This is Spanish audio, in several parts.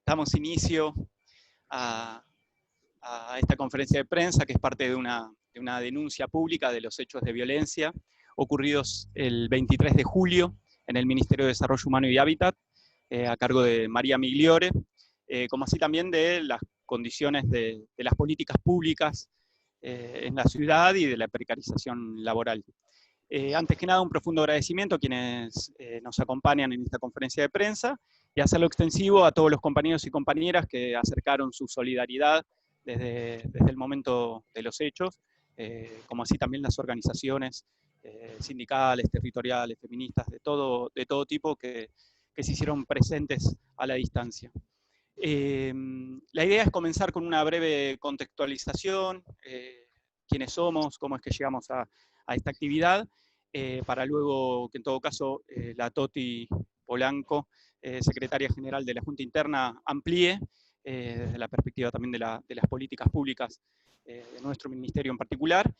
Damos inicio a, a esta conferencia de prensa, que es parte de una denuncia pública de los hechos de violencia ocurridos el 23 de julio en el Ministerio de Desarrollo Humano y Hábitat, a cargo de María Migliore, como así también de las condiciones de las políticas públicas en la ciudad y de la precarización laboral. Antes que nada, un profundo agradecimiento a quienes nos acompañan en esta conferencia de prensa y hacerlo extensivo a todos los compañeros y compañeras que acercaron su solidaridad desde el momento de los hechos, como así también las organizaciones sindicales, territoriales, feministas, de todo tipo que se hicieron presentes a la distancia. La idea es comenzar con una breve contextualización, quiénes somos, cómo es que llegamos a esta actividad, para luego que en todo caso la Toti Polanco, secretaria general de la Junta Interna, amplíe desde la perspectiva también de las políticas públicas de nuestro ministerio en particular,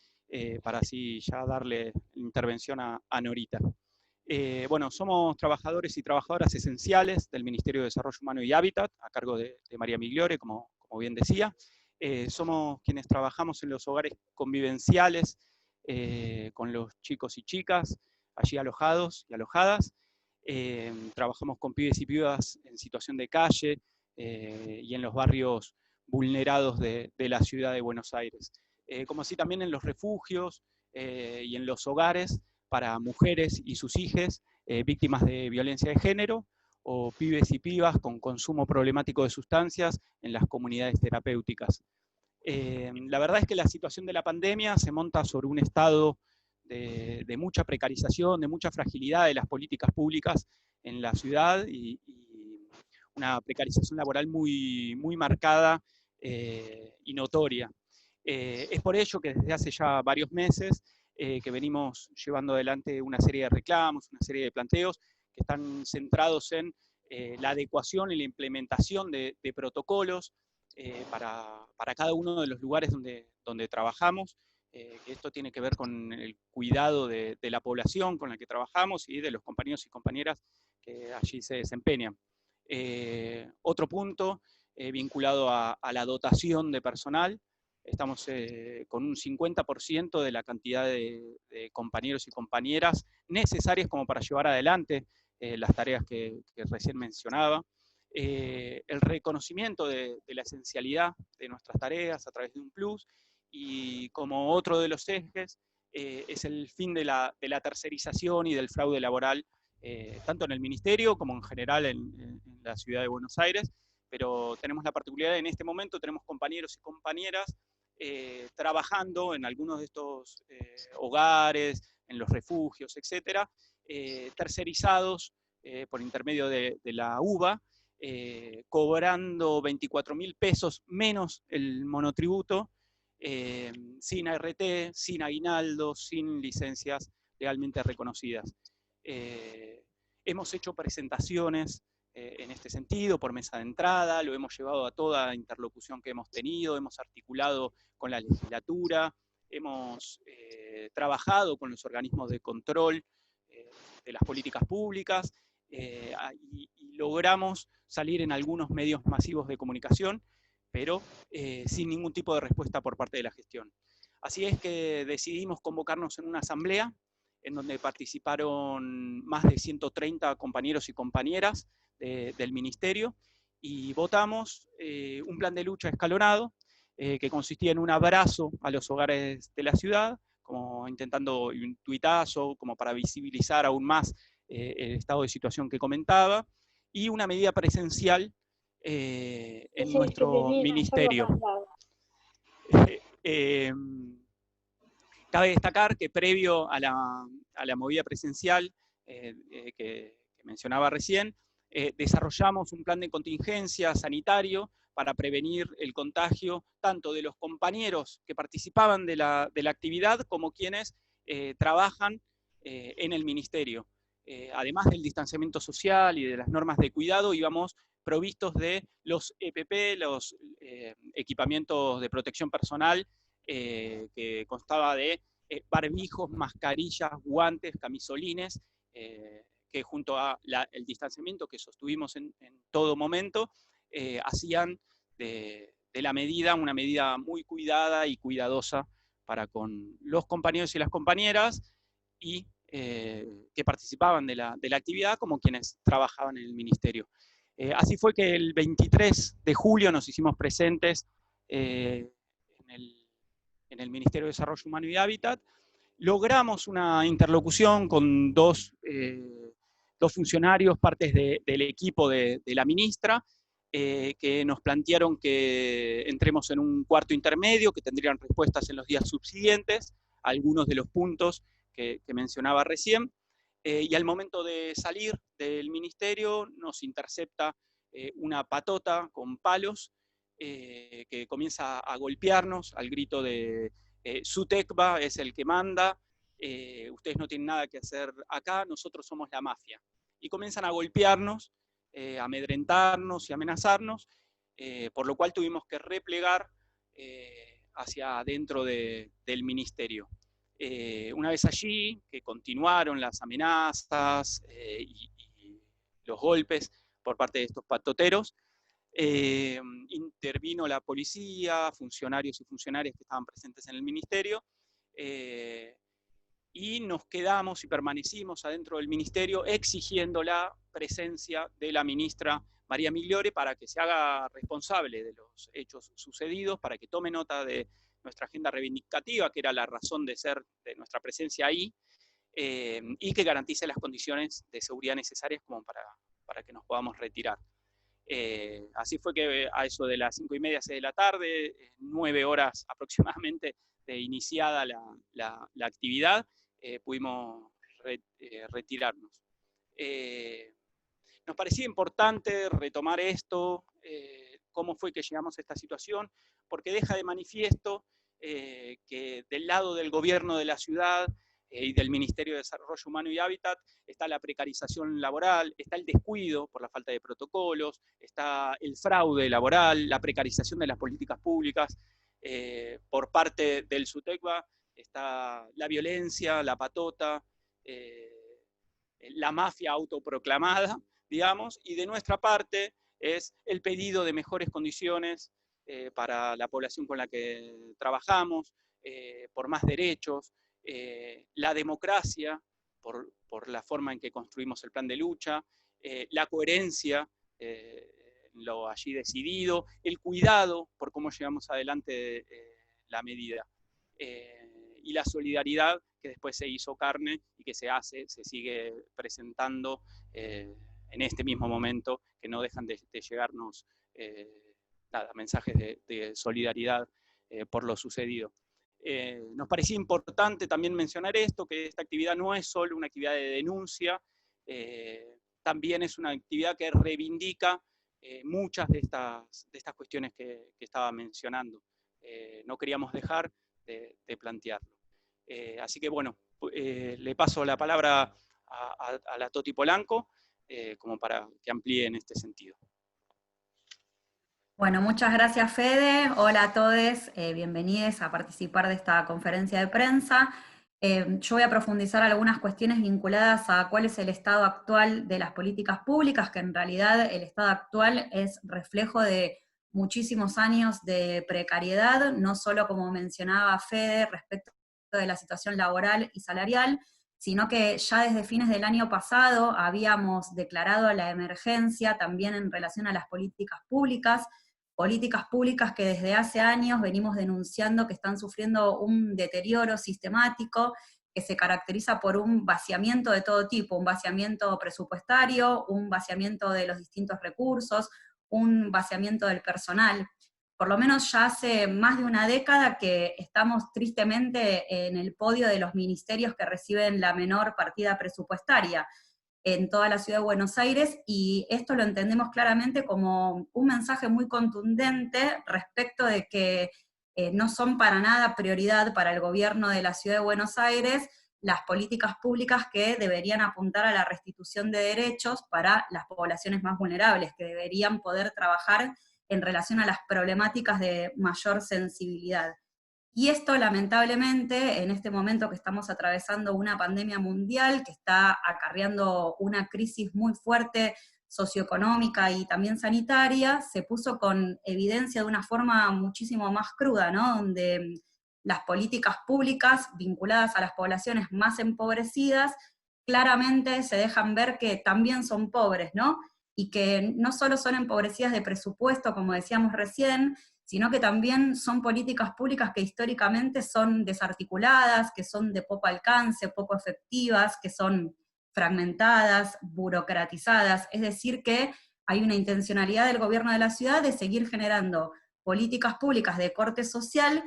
para así ya darle intervención a Norita. Bueno, somos trabajadores y trabajadoras esenciales del Ministerio de Desarrollo Humano y Hábitat, a cargo de María Migliore, como bien decía. Somos quienes trabajamos en los hogares convivenciales con los chicos y chicas allí alojados y alojadas. Trabajamos con pibes y pibas en situación de calle y en los barrios vulnerados de la ciudad de Buenos Aires. Como así también en los refugios y en los hogares para mujeres y sus hijas víctimas de violencia de género, o pibes y pibas con consumo problemático de sustancias en las comunidades terapéuticas. La verdad es que la situación de la pandemia se monta sobre un estado de mucha precarización, de mucha fragilidad de las políticas públicas en la ciudad y una precarización laboral muy marcada y notoria. Es por ello que desde hace ya varios meses que venimos llevando adelante una serie de reclamos, una serie de planteos que están centrados en la adecuación y la implementación de protocolos para cada uno de los lugares donde trabajamos. Esto tiene que ver con el cuidado de la población con la que trabajamos y de los compañeros y compañeras que allí se desempeñan. Otro punto vinculado a la dotación de personal. Estamos con un 50% de la cantidad de compañeros y compañeras necesarias como para llevar adelante las tareas que recién mencionaba. El reconocimiento de la esencialidad de nuestras tareas a través de un plus, y como otro de los ejes es el fin de la tercerización y del fraude laboral, tanto en el ministerio como en general en la ciudad de Buenos Aires, pero tenemos la particularidad en este momento, tenemos compañeros y compañeras trabajando en algunos de estos hogares, en los refugios, etcétera, tercerizados por intermedio de la UBA, cobrando 24.000 pesos menos el monotributo, sin ART, sin aguinaldo, sin licencias legalmente reconocidas. Hemos hecho presentaciones en este sentido, por mesa de entrada, lo hemos llevado a toda interlocución que hemos tenido, hemos articulado con la legislatura, hemos trabajado con los organismos de control de las políticas públicas, y logramos salir en algunos medios masivos de comunicación, pero sin ningún tipo de respuesta por parte de la gestión. Así es que decidimos convocarnos en una asamblea en donde participaron más de 130 compañeros y compañeras del ministerio, y votamos un plan de lucha escalonado que consistía en un abrazo a los hogares de la ciudad, como intentando un tuitazo, como para visibilizar aún más el estado de situación que comentaba, y una medida presencial en nuestro ministerio. Cabe destacar que previo a la movida presencial que mencionaba recién, desarrollamos un plan de contingencia sanitario para prevenir el contagio tanto de los compañeros que participaban de la actividad como quienes trabajan en el ministerio. Además del distanciamiento social y de las normas de cuidado, íbamos provistos de los EPP, los equipamientos de protección personal, que constaba de barbijos, mascarillas, guantes, camisolines, que que junto a el distanciamiento que sostuvimos en todo momento, hacían de la medida una medida muy cuidada y cuidadosa para con los compañeros y las compañeras, y que participaban de la actividad como quienes trabajaban en el ministerio. Así fue que el 23 de julio nos hicimos presentes en el Ministerio de Desarrollo Humano y Hábitat. Logramos una interlocución con dos funcionarios, partes del equipo de la ministra, que nos plantearon que entremos en un cuarto intermedio, que tendrían respuestas en los días subsiguientes, a algunos de los puntos que mencionaba recién, y al momento de salir del ministerio nos intercepta una patota con palos que comienza a golpearnos al grito de Sutekba es el que manda, ustedes no tienen nada que hacer acá, nosotros somos la mafia. Y comienzan a golpearnos, a amedrentarnos y amenazarnos, por lo cual tuvimos que replegar hacia adentro del ministerio. Una vez allí, que continuaron las amenazas y los golpes por parte de estos patoteros, intervino la policía, funcionarios y funcionarias que estaban presentes en el ministerio, y nos quedamos y permanecimos adentro del ministerio exigiendo la presencia de la ministra María Migliore para que se haga responsable de los hechos sucedidos, para que tome nota de nuestra agenda reivindicativa, que era la razón de ser de nuestra presencia ahí, y que garantice las condiciones de seguridad necesarias como para que nos podamos retirar. Así fue que a eso de las 5:30, 6 de la tarde, 9 horas aproximadamente de iniciada la actividad, pudimos retirarnos. Nos parecía importante retomar esto, cómo fue que llegamos a esta situación, porque deja de manifiesto que del lado del gobierno de la ciudad y del Ministerio de Desarrollo Humano y Hábitat está la precarización laboral, está el descuido por la falta de protocolos, está el fraude laboral, la precarización de las políticas públicas. Por parte del SUTECBA está la violencia, la patota, la mafia autoproclamada, digamos, y de nuestra parte es el pedido de mejores condiciones para la población con la que trabajamos, por más derechos, la democracia, por la forma en que construimos el plan de lucha, la coherencia, lo allí decidido, el cuidado por cómo llevamos adelante la medida, y la solidaridad que después se hizo carne y que se sigue presentando en este mismo momento, que no dejan de llegarnos mensajes de solidaridad por lo sucedido. Nos parecía importante también mencionar esto, que esta actividad no es solo una actividad de denuncia, también es una actividad que reivindica muchas de estas cuestiones que estaba mencionando. No queríamos dejar de plantearlo. Así que bueno, le paso la palabra a la Toti Polanco, como para que amplíe en este sentido. Bueno, muchas gracias Fede, hola a todos, bienvenidos a participar de esta conferencia de prensa. Yo voy a profundizar algunas cuestiones vinculadas a cuál es el estado actual de las políticas públicas, que en realidad el estado actual es reflejo de muchísimos años de precariedad, no solo como mencionaba Fede respecto de la situación laboral y salarial, sino que ya desde fines del año pasado habíamos declarado la emergencia también en relación a las políticas públicas que desde hace años venimos denunciando que están sufriendo un deterioro sistemático que se caracteriza por un vaciamiento de todo tipo, un vaciamiento presupuestario, un vaciamiento de los distintos recursos, un vaciamiento del personal. Por lo menos ya hace más de una década que estamos tristemente en el podio de los ministerios que reciben la menor partida presupuestaria en toda la ciudad de Buenos Aires, y esto lo entendemos claramente como un mensaje muy contundente respecto de que no son para nada prioridad para el gobierno de la ciudad de Buenos Aires las políticas públicas que deberían apuntar a la restitución de derechos para las poblaciones más vulnerables, que deberían poder trabajar en relación a las problemáticas de mayor sensibilidad. Y esto, lamentablemente, en este momento que estamos atravesando una pandemia mundial que está acarreando una crisis muy fuerte socioeconómica y también sanitaria, se puso con evidencia de una forma muchísimo más cruda, ¿no? Donde las políticas públicas vinculadas a las poblaciones más empobrecidas claramente se dejan ver que también son pobres, ¿no? Y que no solo son empobrecidas de presupuesto, como decíamos recién, sino que también son políticas públicas que históricamente son desarticuladas, que son de poco alcance, poco efectivas, que son fragmentadas, burocratizadas, es decir que hay una intencionalidad del gobierno de la ciudad de seguir generando políticas públicas de corte social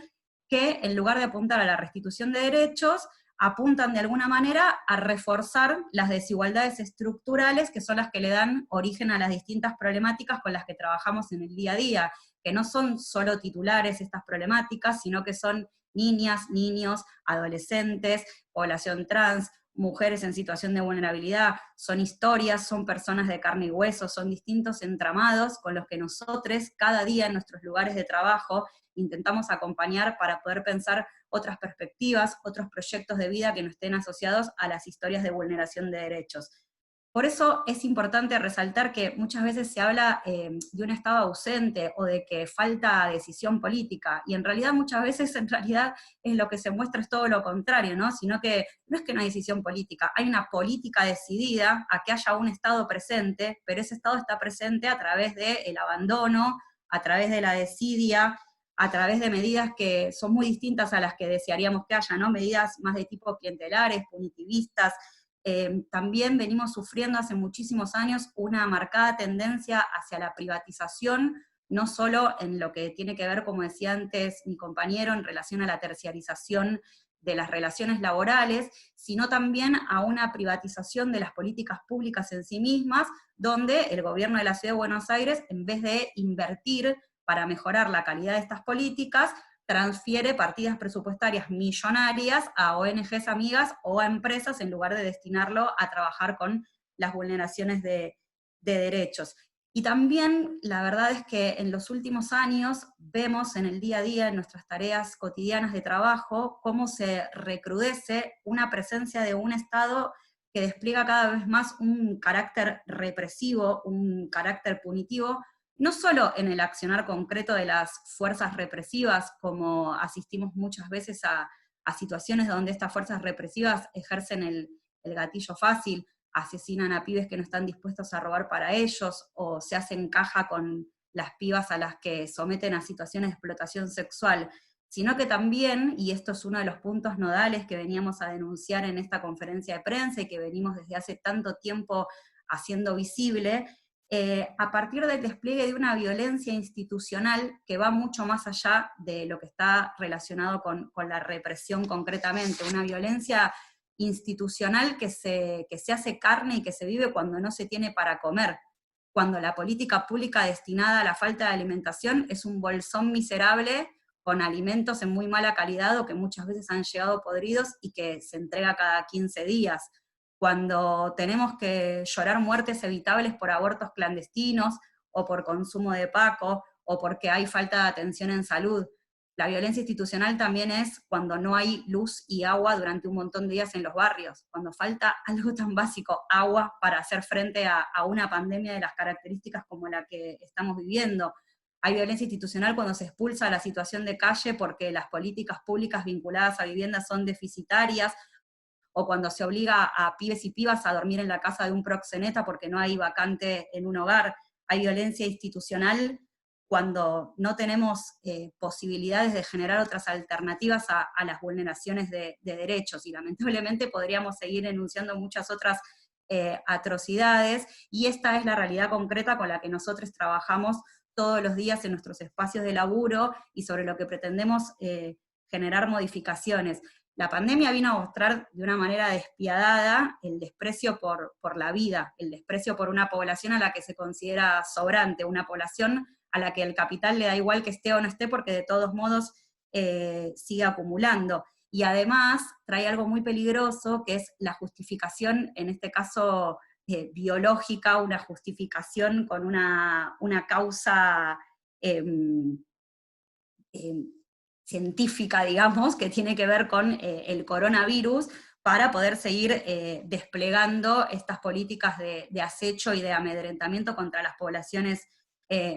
que, en lugar de apuntar a la restitución de derechos, apuntan de alguna manera a reforzar las desigualdades estructurales que son las que le dan origen a las distintas problemáticas con las que trabajamos en el día a día, que no son solo titulares estas problemáticas, sino que son niñas, niños, adolescentes, población trans, mujeres en situación de vulnerabilidad, son historias, son personas de carne y hueso, son distintos entramados con los que nosotros cada día en nuestros lugares de trabajo intentamos acompañar para poder pensar otras perspectivas, otros proyectos de vida que no estén asociados a las historias de vulneración de derechos. Por eso es importante resaltar que muchas veces se habla de un Estado ausente o de que falta decisión política, y en realidad muchas veces es lo que se muestra es todo lo contrario, ¿no? Sino que no es que no hay decisión política, hay una política decidida a que haya un Estado presente, pero ese Estado está presente a través del abandono, a través de la desidia, a través de medidas que son muy distintas a las que desearíamos que haya, ¿no? Medidas más de tipo clientelares, punitivistas. También venimos sufriendo hace muchísimos años una marcada tendencia hacia la privatización, no solo en lo que tiene que ver, como decía antes mi compañero, en relación a la terciarización de las relaciones laborales, sino también a una privatización de las políticas públicas en sí mismas, donde el gobierno de la Ciudad de Buenos Aires, en vez de invertir para mejorar la calidad de estas políticas, transfiere partidas presupuestarias millonarias a ONGs amigas o a empresas en lugar de destinarlo a trabajar con las vulneraciones de derechos. Y también la verdad es que en los últimos años vemos en el día a día, en nuestras tareas cotidianas de trabajo, cómo se recrudece una presencia de un Estado que despliega cada vez más un carácter represivo, un carácter punitivo, no solo en el accionar concreto de las fuerzas represivas, como asistimos muchas veces a situaciones donde estas fuerzas represivas ejercen el gatillo fácil, asesinan a pibes que no están dispuestos a robar para ellos, o se hacen caja con las pibas a las que someten a situaciones de explotación sexual, sino que también, y esto es uno de los puntos nodales que veníamos a denunciar en esta conferencia de prensa y que venimos desde hace tanto tiempo haciendo visible, a partir del despliegue de una violencia institucional que va mucho más allá de lo que está relacionado con la represión concretamente, una violencia institucional que se hace carne y que se vive cuando no se tiene para comer, cuando la política pública destinada a la falta de alimentación es un bolsón miserable con alimentos en muy mala calidad o que muchas veces han llegado podridos y que se entrega cada 15 días, cuando tenemos que llorar muertes evitables por abortos clandestinos, o por consumo de Paco, o porque hay falta de atención en salud. La violencia institucional también es cuando no hay luz y agua durante un montón de días en los barrios, cuando falta algo tan básico, agua, para hacer frente a una pandemia de las características como la que estamos viviendo. Hay violencia institucional cuando se expulsa a la situación de calle porque las políticas públicas vinculadas a vivienda son deficitarias, o cuando se obliga a pibes y pibas a dormir en la casa de un proxeneta porque no hay vacante en un hogar. Hay violencia institucional cuando no tenemos posibilidades de generar otras alternativas a las vulneraciones de derechos, y lamentablemente podríamos seguir enunciando muchas otras atrocidades, y esta es la realidad concreta con la que nosotros trabajamos todos los días en nuestros espacios de laburo y sobre lo que pretendemos generar modificaciones. La pandemia vino a mostrar de una manera despiadada el desprecio por la vida, el desprecio por una población a la que se considera sobrante, una población a la que el capital le da igual que esté o no esté, porque de todos modos sigue acumulando. Y además trae algo muy peligroso, que es la justificación, en este caso biológica, una justificación con una causa científica, digamos, que tiene que ver con el coronavirus, para poder seguir desplegando estas políticas de acecho y de amedrentamiento contra las poblaciones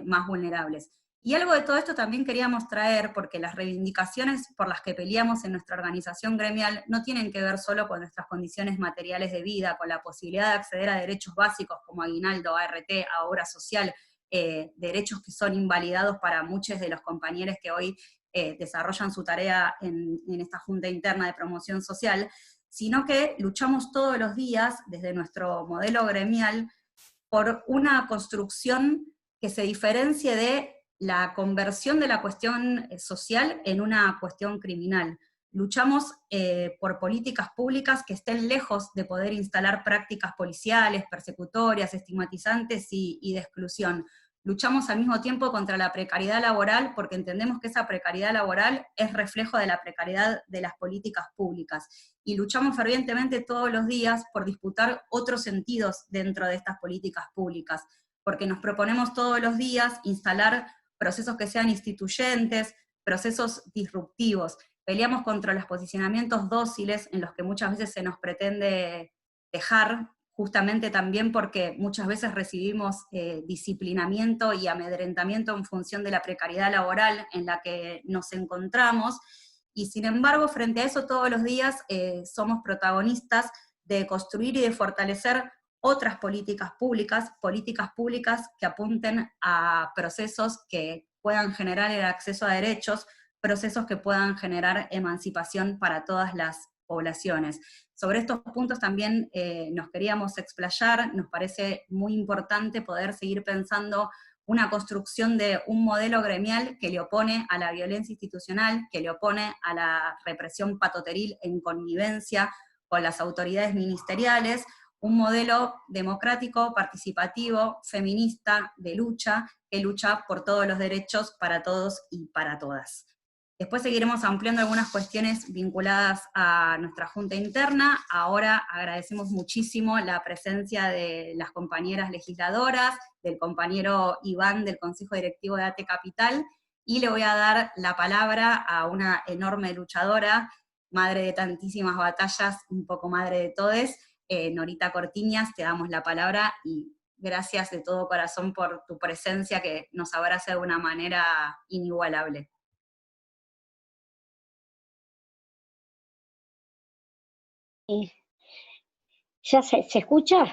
más vulnerables. Y algo de todo esto también queríamos traer, porque las reivindicaciones por las que peleamos en nuestra organización gremial no tienen que ver solo con nuestras condiciones materiales de vida, con la posibilidad de acceder a derechos básicos como aguinaldo, ART, a obra social, derechos que son invalidados para muchos de los compañeros que hoy desarrollan su tarea en esta Junta Interna de Promoción Social, sino que luchamos todos los días desde nuestro modelo gremial por una construcción que se diferencie de la conversión de la cuestión social en una cuestión criminal. Luchamos por políticas públicas que estén lejos de poder instalar prácticas policiales, persecutorias, estigmatizantes y de exclusión. Luchamos al mismo tiempo contra la precariedad laboral porque entendemos que esa precariedad laboral es reflejo de la precariedad de las políticas públicas. Y luchamos fervientemente todos los días por disputar otros sentidos dentro de estas políticas públicas, porque nos proponemos todos los días instalar procesos que sean instituyentes, procesos disruptivos. Peleamos contra los posicionamientos dóciles en los que muchas veces se nos pretende dejar, justamente también porque muchas veces recibimos disciplinamiento y amedrentamiento en función de la precariedad laboral en la que nos encontramos, y sin embargo, frente a eso todos los días somos protagonistas de construir y de fortalecer otras políticas públicas que apunten a procesos que puedan generar el acceso a derechos, procesos que puedan generar emancipación para todas las poblaciones. Sobre estos puntos también nos queríamos explayar. Nos parece muy importante poder seguir pensando una construcción de un modelo gremial que le opone a la violencia institucional, que le opone a la represión patoteril en connivencia con las autoridades ministeriales, un modelo democrático, participativo, feminista, de lucha, que lucha por todos los derechos para todos y para todas. Después seguiremos ampliando algunas cuestiones vinculadas a nuestra Junta Interna. Ahora agradecemos muchísimo la presencia de las compañeras legisladoras, del compañero Iván del Consejo Directivo de ATE Capital, y le voy a dar la palabra a una enorme luchadora, madre de tantísimas batallas, un poco madre de todes, Norita Cortiñas. Te damos la palabra y gracias de todo corazón por tu presencia que nos abraza de una manera inigualable. ¿Ya se escucha?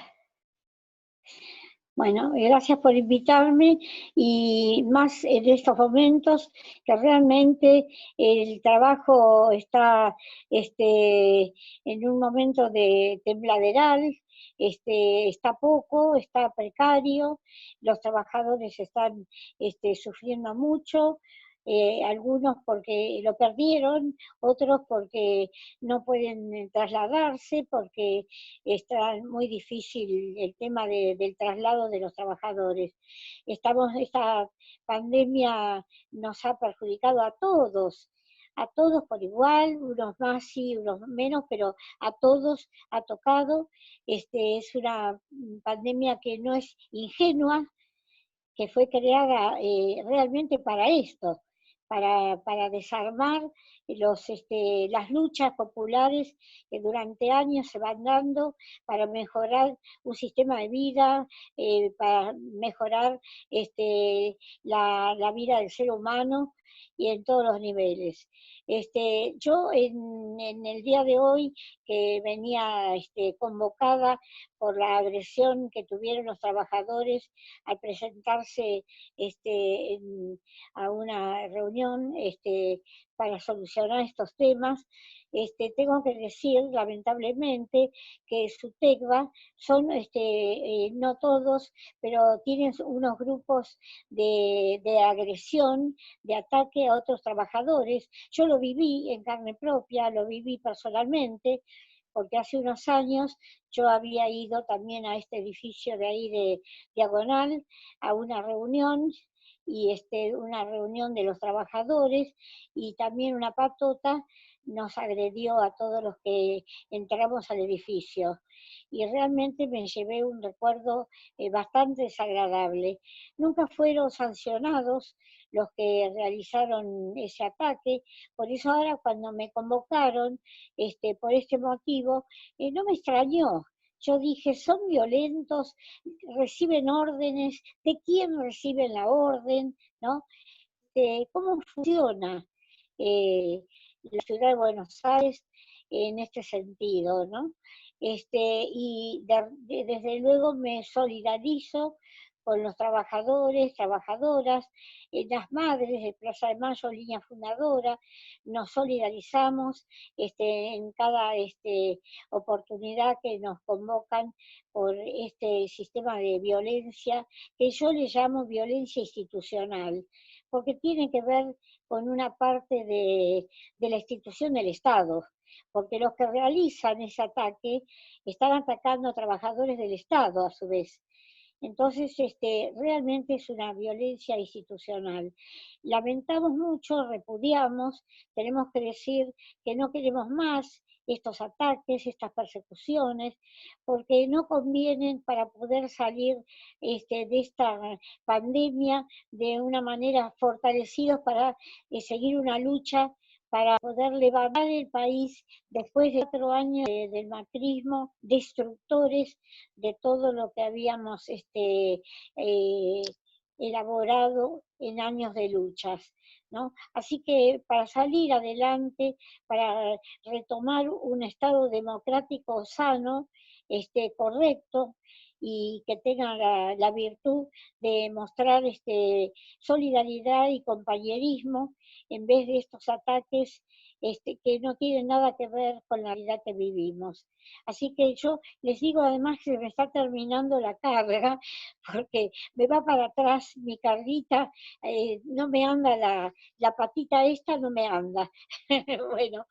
Bueno, gracias por invitarme, y más en estos momentos que realmente el trabajo está en un momento de tembladeral, está poco, está precario, los trabajadores están sufriendo mucho. Algunos porque lo perdieron, otros porque no pueden trasladarse, porque está muy difícil el tema del traslado de los trabajadores. Esta pandemia nos ha perjudicado a todos por igual, unos más y unos menos, pero a todos ha tocado. Es una pandemia que no es ingenua, que fue creada realmente para esto, para desarmar las luchas populares que durante años se van dando para mejorar un sistema de vida, para mejorar la vida del ser humano y en todos los niveles. Yo en el día de hoy, que venía convocada por la agresión que tuvieron los trabajadores al presentarse a una reunión para solucionar estos temas, tengo que decir lamentablemente que SUTECBA son, no todos, pero tienen unos grupos de agresión, de ataque a otros trabajadores. Yo lo viví en carne propia, lo viví personalmente, porque hace unos años yo había ido también a este edificio de ahí de Diagonal a una reunión, y una reunión de los trabajadores, y también una patota nos agredió a todos los que entramos al edificio. Y realmente me llevé un recuerdo bastante desagradable. Nunca fueron sancionados los que realizaron ese ataque, por eso ahora cuando me convocaron por este motivo, no me extrañó. Yo dije, son violentos, reciben órdenes, ¿de quién reciben la orden? ¿No? ¿Cómo funciona la ciudad de Buenos Aires en este sentido, ¿no? Y desde luego me solidarizo con los trabajadores, trabajadoras, las madres de Plaza de Mayo, línea fundadora, nos solidarizamos en cada oportunidad que nos convocan por este sistema de violencia, que yo le llamo violencia institucional, porque tiene que ver con una parte de la institución del Estado, porque los que realizan ese ataque están atacando a trabajadores del Estado a su vez. Entonces, realmente es una violencia institucional. Lamentamos mucho, repudiamos, tenemos que decir que no queremos más estos ataques, estas persecuciones, porque no convienen para poder salir de esta pandemia de una manera fortalecidos para seguir una lucha para poder levantar el país después de 4 años del macrismo, destructores de todo lo que habíamos elaborado en años de luchas, ¿no? Así que para salir adelante, para retomar un Estado democrático sano, correcto, y que tenga la virtud de mostrar solidaridad y compañerismo en vez de estos ataques que no tienen nada que ver con la realidad que vivimos. Así que yo les digo además que se me está terminando la carga, porque me va para atrás mi carguita, no me anda la patita esta, no me anda. Bueno,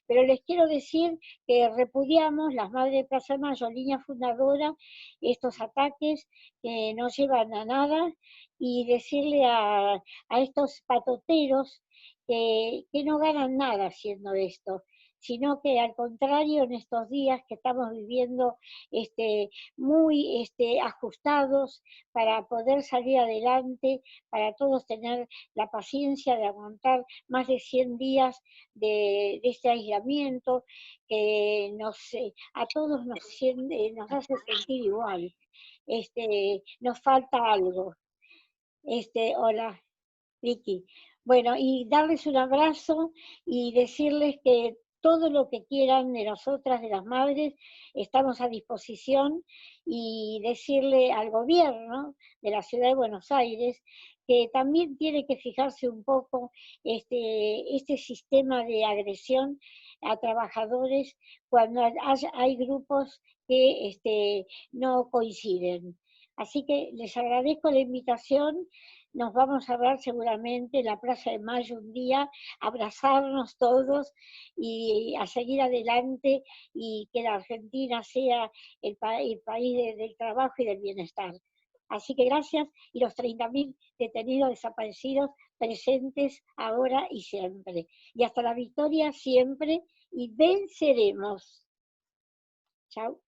pero les quiero decir que repudiamos las Madres de Plaza de Mayo, línea fundadora, estos ataques que no llevan a nada, y decirle a estos patoteros que no ganan nada haciendo esto, sino que al contrario en estos días que estamos viviendo muy ajustados para poder salir adelante, para todos tener la paciencia de aguantar más de 100 días de este aislamiento, que a todos nos hace sentir igual. Nos falta algo. Hola, Vicky. Bueno, y darles un abrazo y decirles que todo lo que quieran de nosotras, de las madres, estamos a disposición, y decirle al gobierno de la Ciudad de Buenos Aires que también tiene que fijarse un poco este sistema de agresión a trabajadores cuando hay grupos que no coinciden. Así que les agradezco la invitación. Nos vamos a ver seguramente en la Plaza de Mayo un día, abrazarnos todos y a seguir adelante, y que la Argentina sea el país del trabajo y del bienestar. Así que gracias, y los 30.000 detenidos desaparecidos presentes ahora y siempre. Y hasta la victoria siempre, y venceremos. Chao.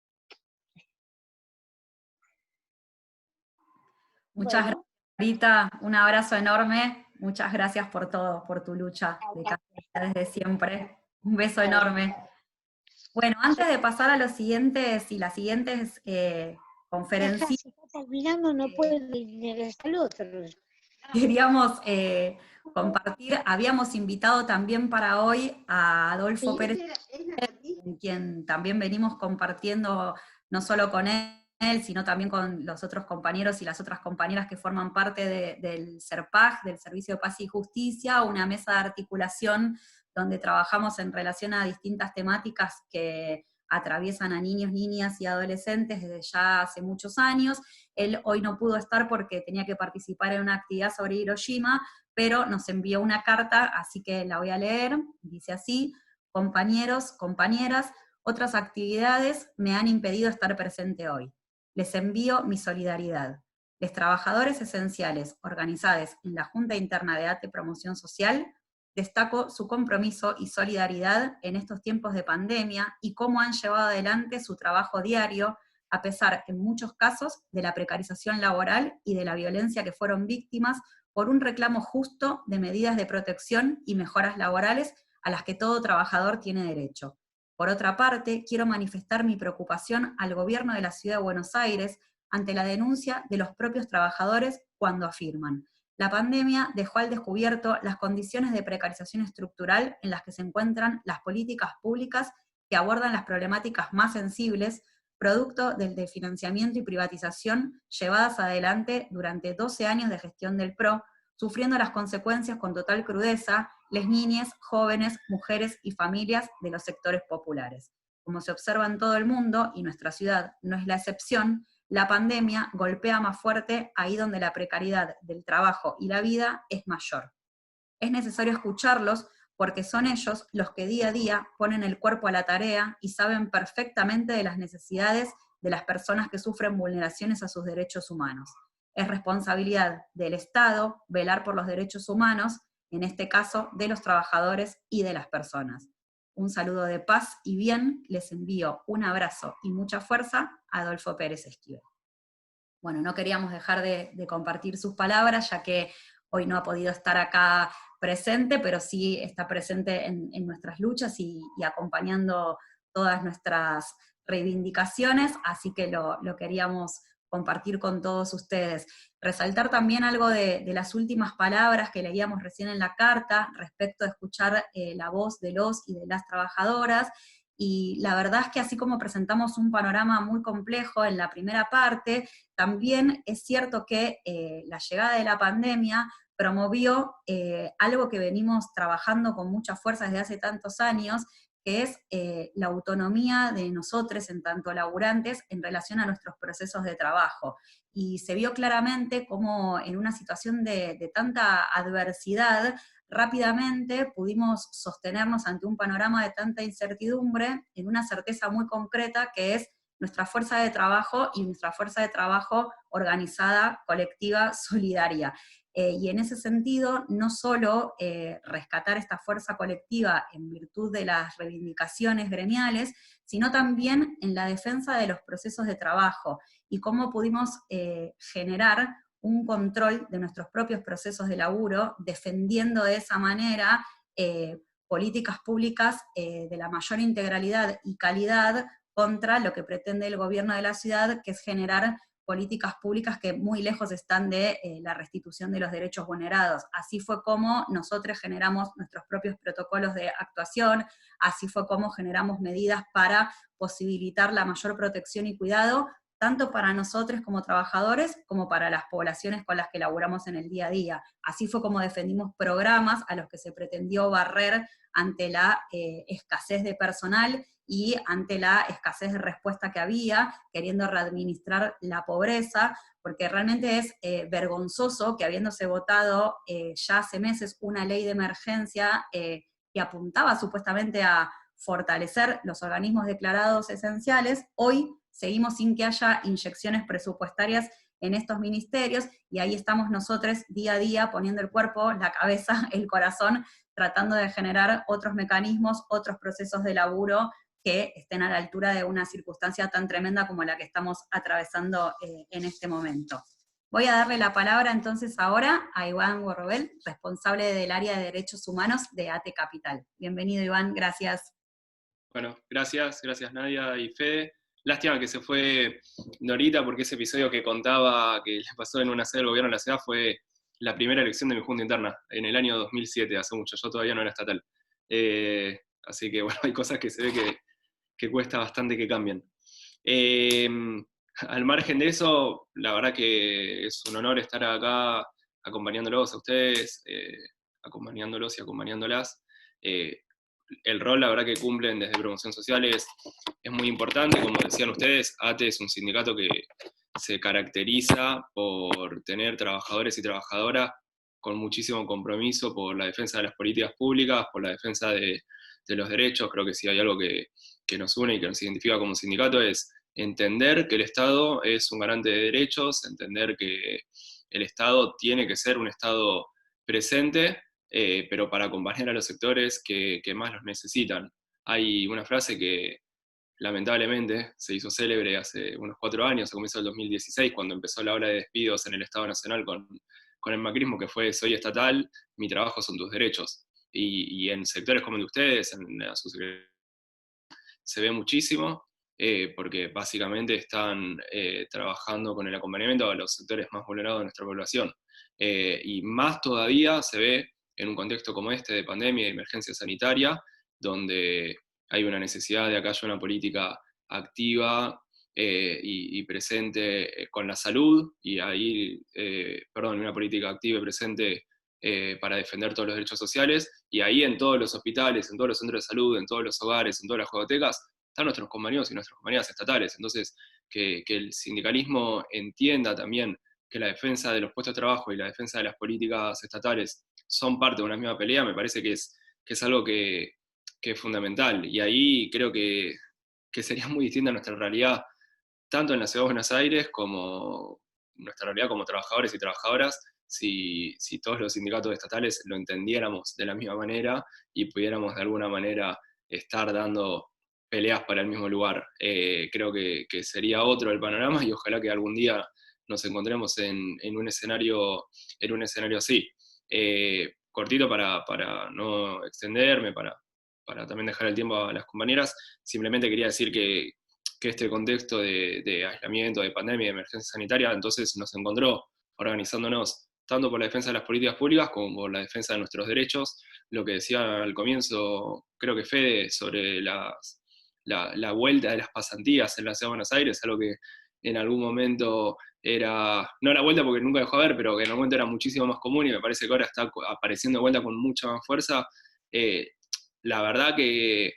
Muchas gracias, Rita. Un abrazo enorme. Muchas gracias por todo, por tu lucha de cada día desde siempre. Un beso enorme. Bueno, antes de pasar a los siguientes y las siguientes conferencias, se está terminando, no puedo ir al otro. Queríamos compartir, habíamos invitado también para hoy a Adolfo Pérez, con quien también venimos compartiendo no solo con él, sino también con los otros compañeros y las otras compañeras que forman parte del SERPAJ, del Servicio de Paz y Justicia, una mesa de articulación donde trabajamos en relación a distintas temáticas que atraviesan a niños, niñas y adolescentes desde ya hace muchos años. Él hoy no pudo estar porque tenía que participar en una actividad sobre Hiroshima, pero nos envió una carta, así que la voy a leer. Dice así: compañeros, compañeras, otras actividades me han impedido estar presente hoy. Les envío mi solidaridad. Los trabajadores esenciales organizados en la Junta Interna de ATE Promoción Social destaco su compromiso y solidaridad en estos tiempos de pandemia y cómo han llevado adelante su trabajo diario, a pesar, en muchos casos, de la precarización laboral y de la violencia que fueron víctimas por un reclamo justo de medidas de protección y mejoras laborales a las que todo trabajador tiene derecho. Por otra parte, quiero manifestar mi preocupación al gobierno de la Ciudad de Buenos Aires ante la denuncia de los propios trabajadores cuando afirman: la pandemia dejó al descubierto las condiciones de precarización estructural en las que se encuentran las políticas públicas que abordan las problemáticas más sensibles, producto del desfinanciamiento y privatización llevadas adelante durante 12 años de gestión del PRO, sufriendo las consecuencias con total crudeza las niñas, jóvenes, mujeres y familias de los sectores populares. Como se observa en todo el mundo, y nuestra ciudad no es la excepción, la pandemia golpea más fuerte ahí donde la precariedad del trabajo y la vida es mayor. Es necesario escucharlos porque son ellos los que día a día ponen el cuerpo a la tarea y saben perfectamente de las necesidades de las personas que sufren vulneraciones a sus derechos humanos. Es responsabilidad del Estado velar por los derechos humanos, en este caso de los trabajadores y de las personas. Un saludo de paz y bien, les envío un abrazo y mucha fuerza a Adolfo Pérez Esquivel. Bueno, no queríamos dejar de compartir sus palabras, ya que hoy no ha podido estar acá presente, pero sí está presente en nuestras luchas y acompañando todas nuestras reivindicaciones, así que lo queríamos compartir con todos ustedes. Resaltar también algo de las últimas palabras que leíamos recién en la carta, respecto a escuchar la voz de los y de las trabajadoras, y la verdad es que así como presentamos un panorama muy complejo en la primera parte, también es cierto que la llegada de la pandemia promovió algo que venimos trabajando con mucha fuerza desde hace tantos años, que es la autonomía de nosotros, en tanto laburantes, en relación a nuestros procesos de trabajo. Y se vio claramente cómo en una situación de tanta adversidad, rápidamente pudimos sostenernos ante un panorama de tanta incertidumbre en una certeza muy concreta, que es nuestra fuerza de trabajo y nuestra fuerza de trabajo organizada, colectiva, solidaria. Y en ese sentido, no solo rescatar esta fuerza colectiva en virtud de las reivindicaciones gremiales, sino también en la defensa de los procesos de trabajo y cómo pudimos generar un control de nuestros propios procesos de laburo, defendiendo de esa manera políticas públicas de la mayor integralidad y calidad contra lo que pretende el gobierno de la ciudad, que es generar políticas públicas que muy lejos están de la restitución de los derechos vulnerados. Así fue como nosotros generamos nuestros propios protocolos de actuación, así fue como generamos medidas para posibilitar la mayor protección y cuidado, tanto para nosotros como trabajadores, como para las poblaciones con las que laburamos en el día a día. Así fue como defendimos programas a los que se pretendió barrer ante la escasez de personal y ante la escasez de respuesta que había, queriendo readministrar la pobreza, porque realmente es vergonzoso que habiéndose votado ya hace meses una ley de emergencia que apuntaba supuestamente a fortalecer los organismos declarados esenciales, hoy seguimos sin que haya inyecciones presupuestarias en estos ministerios, y ahí estamos nosotros día a día poniendo el cuerpo, la cabeza, el corazón, tratando de generar otros mecanismos, otros procesos de laburo que estén a la altura de una circunstancia tan tremenda como la que estamos atravesando en este momento. Voy a darle la palabra entonces ahora a Iván Borrobel, responsable del área de Derechos Humanos de ATE Capital. Bienvenido, Iván, gracias. Bueno, gracias Nadia y Fede. Lástima que se fue Norita, porque ese episodio que contaba que le pasó en una sede del gobierno de la ciudad fue la primera elección de mi junta interna, en el año 2007, hace mucho, yo todavía no era estatal. Así que bueno, hay cosas que se ve que cuesta bastante que cambien. Al margen de eso, la verdad que es un honor estar acá acompañándolos a ustedes, acompañándolos y acompañándolas. El rol, la verdad, que cumplen desde Promoción Social es muy importante. Como decían ustedes, ATE es un sindicato que se caracteriza por tener trabajadores y trabajadoras con muchísimo compromiso por la defensa de las políticas públicas, por la defensa de los derechos. Creo que si hay algo que nos une y que nos identifica como sindicato es entender que el Estado es un garante de derechos, entender que el Estado tiene que ser un Estado presente, pero para acompañar a los sectores que más los necesitan. Hay una frase que lamentablemente se hizo célebre hace unos 4 años, a comienzos del 2016, cuando empezó la ola de despidos en el Estado Nacional con el macrismo, que fue: soy estatal, mi trabajo son tus derechos. Y en sectores como el de ustedes, en la subsecretaría, se ve muchísimo, porque básicamente están trabajando con el acompañamiento a los sectores más vulnerados de nuestra población. Y más todavía se ve en un contexto como este de pandemia y de emergencia sanitaria, donde hay una necesidad de que haya una política activa y presente con la salud, y ahí, una política activa y presente para defender todos los derechos sociales, y ahí en todos los hospitales, en todos los centros de salud, en todos los hogares, en todas las jugotecas, están nuestros compañeros y nuestras compañeras estatales. Entonces, que el sindicalismo entienda también que la defensa de los puestos de trabajo y la defensa de las políticas estatales son parte de una misma pelea, me parece que es algo que es fundamental. Y ahí creo que sería muy distinta nuestra realidad, tanto en la Ciudad de Buenos Aires como nuestra realidad como trabajadores y trabajadoras, si todos los sindicatos estatales lo entendiéramos de la misma manera y pudiéramos de alguna manera estar dando peleas para el mismo lugar. Creo que sería otro el panorama, y ojalá que algún día nos encontremos en un escenario así. Cortito para no extenderme, para también dejar el tiempo a las compañeras, simplemente quería decir que este contexto de aislamiento, de pandemia, de emergencia sanitaria, entonces nos encontró organizándonos tanto por la defensa de las políticas públicas como por la defensa de nuestros derechos. Lo que decía al comienzo, creo que Fede, sobre la vuelta de las pasantías en la Ciudad de Buenos Aires, algo que en algún momento era, no la vuelta porque nunca dejó de haber, pero que en algún momento era muchísimo más común, y me parece que ahora está apareciendo de vuelta con mucha más fuerza. La verdad que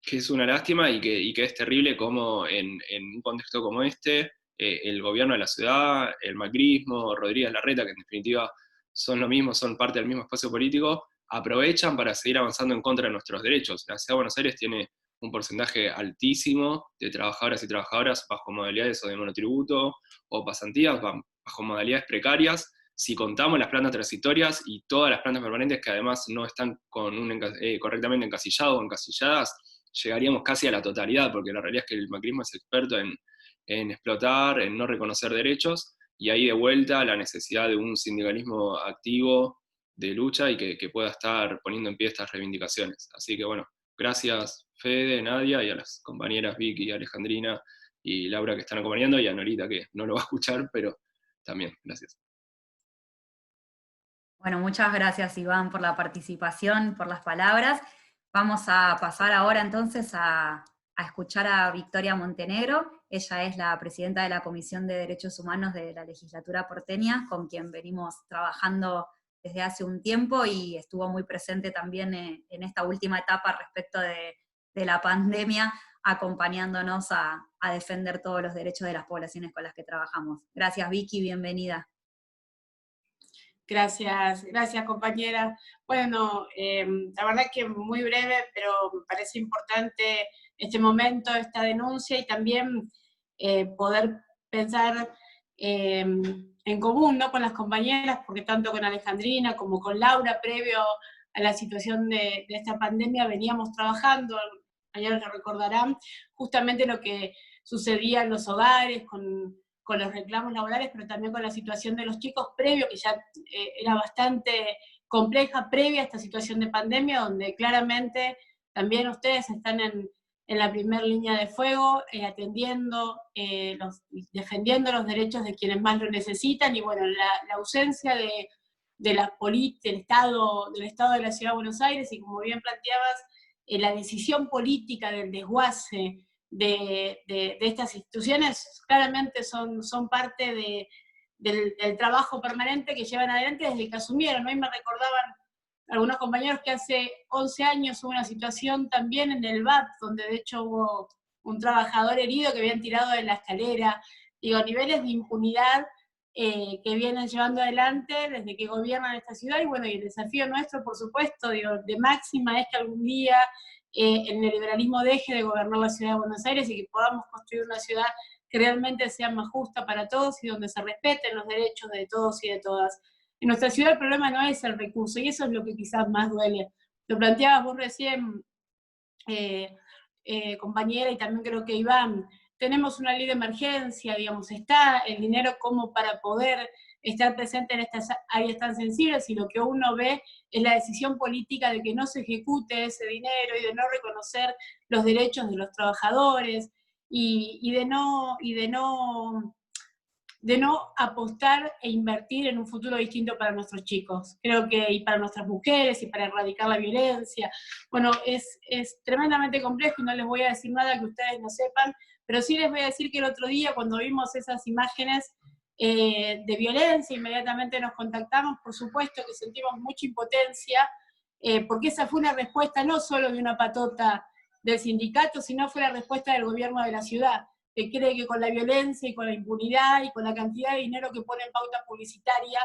es una lástima, y que es terrible como en un contexto como este, el gobierno de la ciudad, el macrismo, Rodríguez Larreta, que en definitiva son lo mismo, son parte del mismo espacio político, aprovechan para seguir avanzando en contra de nuestros derechos. La Ciudad de Buenos Aires tiene un porcentaje altísimo de trabajadoras y trabajadoras bajo modalidades o de monotributo o pasantías, bajo modalidades precarias, si contamos las plantas transitorias y todas las plantas permanentes que además no están correctamente encasilladas o encasilladas, llegaríamos casi a la totalidad, porque la realidad es que el macrismo es experto en explotar, en no reconocer derechos, y ahí de vuelta la necesidad de un sindicalismo activo de lucha y que pueda estar poniendo en pie estas reivindicaciones. Así que bueno, gracias Fede, Nadia, y a las compañeras Vicky, Alejandrina y Laura que están acompañando, y a Norita, que no lo va a escuchar, pero también, gracias. Bueno, muchas gracias Iván por la participación, por las palabras. Vamos a pasar ahora entonces a escuchar a Victoria Montenegro. Ella es la presidenta de la Comisión de Derechos Humanos de la Legislatura porteña, con quien venimos trabajando desde hace un tiempo, y estuvo muy presente también en esta última etapa respecto de la pandemia, acompañándonos a defender todos los derechos de las poblaciones con las que trabajamos. Gracias Vicky, bienvenida. Gracias compañera. Bueno, la verdad que muy breve, pero me parece importante este momento, esta denuncia, y también poder pensar en común, ¿no?, con las compañeras, porque tanto con Alejandrina como con Laura, previo a la situación de esta pandemia, veníamos trabajando, ayer lo recordarán, justamente lo que sucedía en los hogares, con los reclamos laborales, pero también con la situación de los chicos previo, que ya era bastante compleja previa a esta situación de pandemia, donde claramente también ustedes están en la primera línea de fuego, atendiendo, defendiendo los derechos de quienes más lo necesitan, y bueno, la ausencia del Estado de la Ciudad de Buenos Aires, y como bien planteabas, la decisión política del desguace de estas instituciones, claramente son parte del trabajo permanente que llevan adelante desde que asumieron. Hoy me recordaban algunos compañeros que hace 11 años hubo una situación también en el BAT, donde de hecho hubo un trabajador herido que habían tirado de la escalera. Digo, niveles de impunidad que vienen llevando adelante desde que gobiernan esta ciudad, y bueno, y el desafío nuestro, por supuesto, digo, de máxima, es que algún día el neoliberalismo deje de gobernar la Ciudad de Buenos Aires y que podamos construir una ciudad que realmente sea más justa para todos y donde se respeten los derechos de todos y de todas. En nuestra ciudad el problema no es el recurso, y eso es lo que quizás más duele. Lo planteabas vos recién, compañera, y también creo que Iván, tenemos una ley de emergencia, digamos, está el dinero como para poder estar presente en estas áreas tan sensibles, y lo que uno ve es la decisión política de que no se ejecute ese dinero y de no reconocer los derechos de los trabajadores y de no apostar e invertir en un futuro distinto para nuestros chicos. Creo que, y para nuestras mujeres, y para erradicar la violencia. Bueno, es tremendamente complejo y no les voy a decir nada que ustedes no sepan, pero sí les voy a decir que el otro día, cuando vimos esas imágenes de violencia, inmediatamente nos contactamos, por supuesto que sentimos mucha impotencia, porque esa fue una respuesta no solo de una patota del sindicato, sino fue la respuesta del gobierno de la ciudad, que cree que con la violencia y con la impunidad y con la cantidad de dinero que pone en pauta publicitaria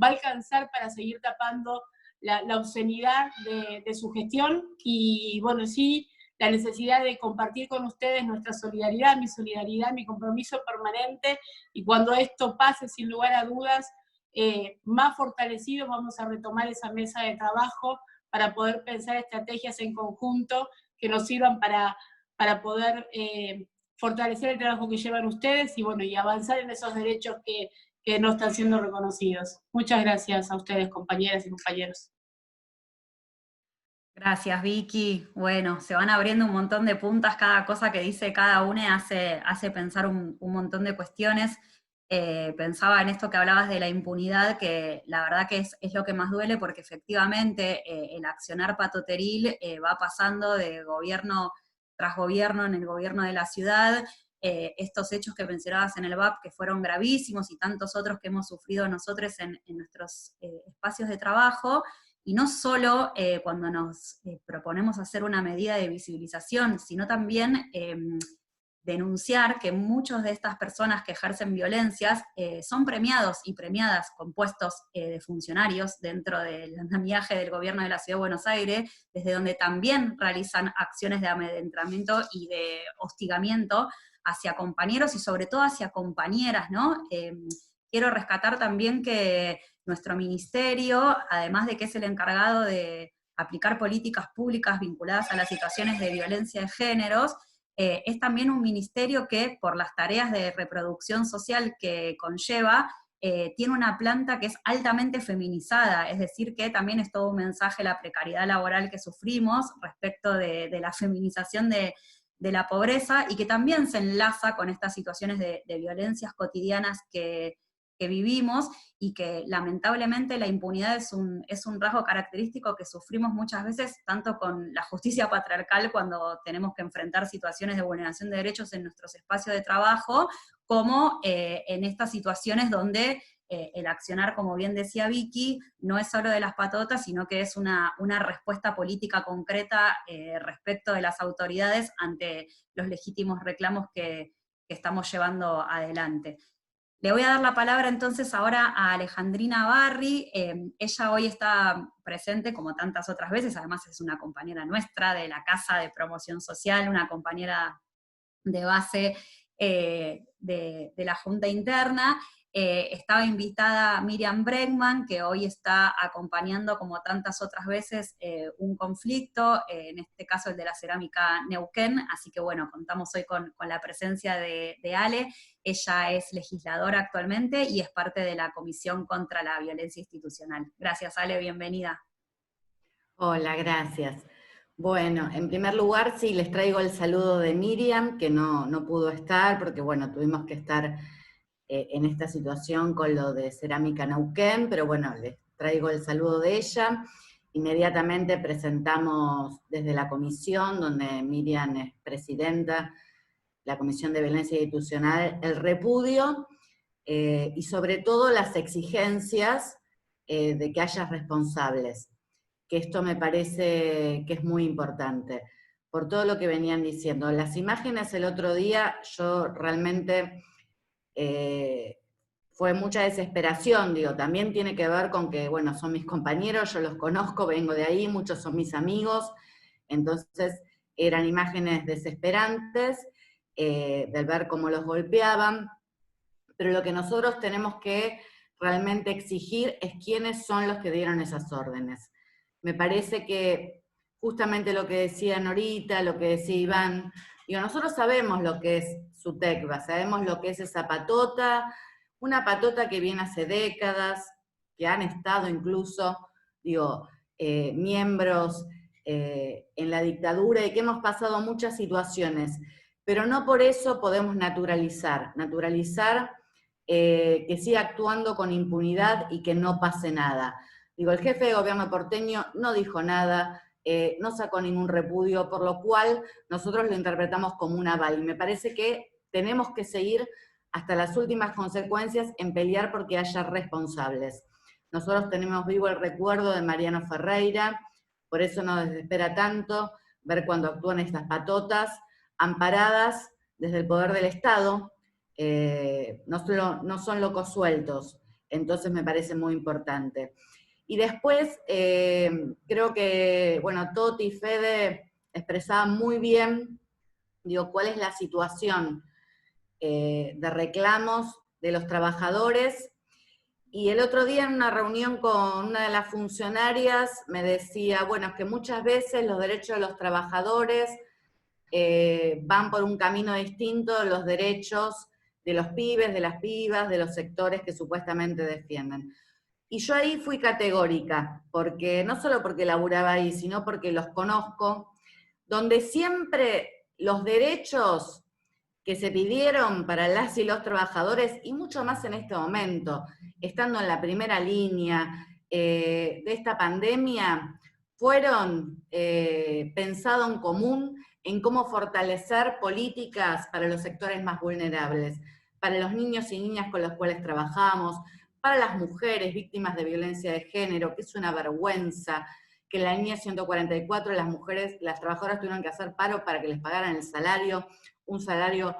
va a alcanzar para seguir tapando la obscenidad de su gestión. Y bueno, sí, la necesidad de compartir con ustedes nuestra solidaridad, mi compromiso permanente, y cuando esto pase, sin lugar a dudas, más fortalecidos vamos a retomar esa mesa de trabajo para poder pensar estrategias en conjunto que nos sirvan para poder fortalecer el trabajo que llevan ustedes y, bueno, y avanzar en esos derechos que no están siendo reconocidos. Muchas gracias a ustedes, compañeras y compañeros. Gracias, Vicky. Bueno, se van abriendo un montón de puntas, cada cosa que dice cada una hace pensar un montón de cuestiones. Pensaba en esto que hablabas de la impunidad, que la verdad que es lo que más duele, porque efectivamente el accionar patoteril va pasando de gobierno tras gobierno en el gobierno de la ciudad. Estos hechos que mencionabas en el VAP, que fueron gravísimos, y tantos otros que hemos sufrido nosotros en nuestros espacios de trabajo. Y no solo cuando nos proponemos hacer una medida de visibilización, sino también denunciar que muchas de estas personas que ejercen violencias son premiados y premiadas con puestos de funcionarios dentro del andamiaje del gobierno de la Ciudad de Buenos Aires, desde donde también realizan acciones de amedrentamiento y de hostigamiento hacia compañeros y sobre todo hacia compañeras, ¿no? Quiero rescatar también que nuestro ministerio, además de que es el encargado de aplicar políticas públicas vinculadas a las situaciones de violencia de géneros, es también un ministerio que, por las tareas de reproducción social que conlleva, tiene una planta que es altamente feminizada, es decir, que también es todo un mensaje la precariedad laboral que sufrimos respecto de la feminización de la pobreza, y que también se enlaza con estas situaciones de violencias cotidianas que vivimos, y que lamentablemente la impunidad es un rasgo característico que sufrimos muchas veces, tanto con la justicia patriarcal cuando tenemos que enfrentar situaciones de vulneración de derechos en nuestros espacios de trabajo, como en estas situaciones donde el accionar, como bien decía Vicky, no es solo de las patotas, sino que es una respuesta política concreta respecto de las autoridades ante los legítimos reclamos que estamos llevando adelante. Le voy a dar la palabra entonces ahora a Alejandrina Barri. Ella hoy está presente como tantas otras veces, además es una compañera nuestra de la Casa de Promoción Social, una compañera de base de la Junta Interna. Estaba invitada Miriam Bregman, que hoy está acompañando, como tantas otras veces, un conflicto, en este caso el de la cerámica Neuquén, así que bueno, contamos hoy con la presencia de Ale. Ella es legisladora actualmente y es parte de la Comisión contra la Violencia Institucional. Gracias, Ale, bienvenida. Hola, gracias. Bueno, en primer lugar, sí, les traigo el saludo de Miriam, que no pudo estar, porque bueno, tuvimos que estar en esta situación con lo de Cerámica Neuquén, pero bueno, les traigo el saludo de ella. Inmediatamente presentamos desde la comisión, donde Miriam es presidenta, la Comisión de Violencia Institucional, el repudio, y sobre todo las exigencias de que haya responsables, que esto me parece que es muy importante, por todo lo que venían diciendo. Las imágenes el otro día, yo realmente... fue mucha desesperación, digo, también tiene que ver con que, bueno, son mis compañeros, yo los conozco, vengo de ahí, muchos son mis amigos, entonces eran imágenes desesperantes, de ver cómo los golpeaban, pero lo que nosotros tenemos que realmente exigir es quiénes son los que dieron esas órdenes. Me parece que justamente lo que decía Norita, lo que decía Iván, digo, nosotros sabemos lo que es SUTECBA, sabemos lo que es esa patota, una patota que viene hace décadas, que han estado incluso, digo, miembros en la dictadura y que hemos pasado muchas situaciones, pero no por eso podemos naturalizar que siga actuando con impunidad y que no pase nada. Digo, el jefe de gobierno porteño no dijo nada, no sacó ningún repudio, por lo cual nosotros lo interpretamos como un aval. Y me parece que tenemos que seguir hasta las últimas consecuencias en pelear porque haya responsables. Nosotros tenemos vivo el recuerdo de Mariano Ferreira, por eso nos desespera tanto ver cuando actúan estas patotas, amparadas desde el poder del Estado, no son locos sueltos, entonces me parece muy importante. Y después, creo que, bueno, Toti y Fede expresaban muy bien, digo, cuál es la situación de reclamos de los trabajadores. Y el otro día en una reunión con una de las funcionarias me decía, bueno, es que muchas veces los derechos de los trabajadores van por un camino distinto a los derechos de los pibes, de las pibas, de los sectores que supuestamente defienden. Y yo ahí fui categórica, porque no solo porque laburaba ahí, sino porque los conozco, donde siempre los derechos que se pidieron para las y los trabajadores, y mucho más en este momento, estando en la primera línea de esta pandemia, fueron pensados en común en cómo fortalecer políticas para los sectores más vulnerables, para los niños y niñas con los cuales trabajamos, para las mujeres víctimas de violencia de género, que es una vergüenza que en la línea 144 las trabajadoras tuvieron que hacer paro para que les pagaran el salario, un salario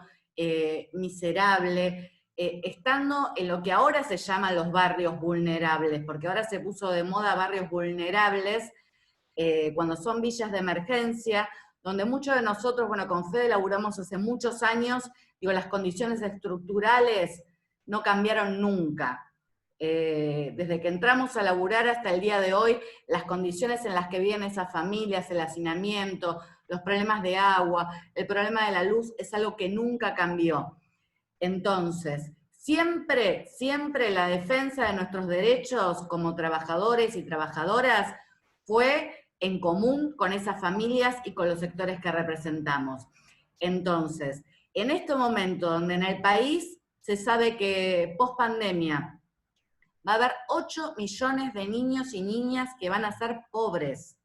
miserable, estando en lo que ahora se llama los barrios vulnerables, porque ahora se puso de moda barrios vulnerables, cuando son villas de emergencia, donde muchos de nosotros, bueno, con Fede laburamos hace muchos años, digo, las condiciones estructurales no cambiaron nunca. Desde que entramos a laburar hasta el día de hoy, las condiciones en las que viven esas familias, el hacinamiento, los problemas de agua, el problema de la luz, es algo que nunca cambió. Entonces, siempre la defensa de nuestros derechos como trabajadores y trabajadoras fue en común con esas familias y con los sectores que representamos. Entonces, en este momento donde en el país se sabe que post pandemia va a haber 8 millones de niños y niñas que van a ser pobres.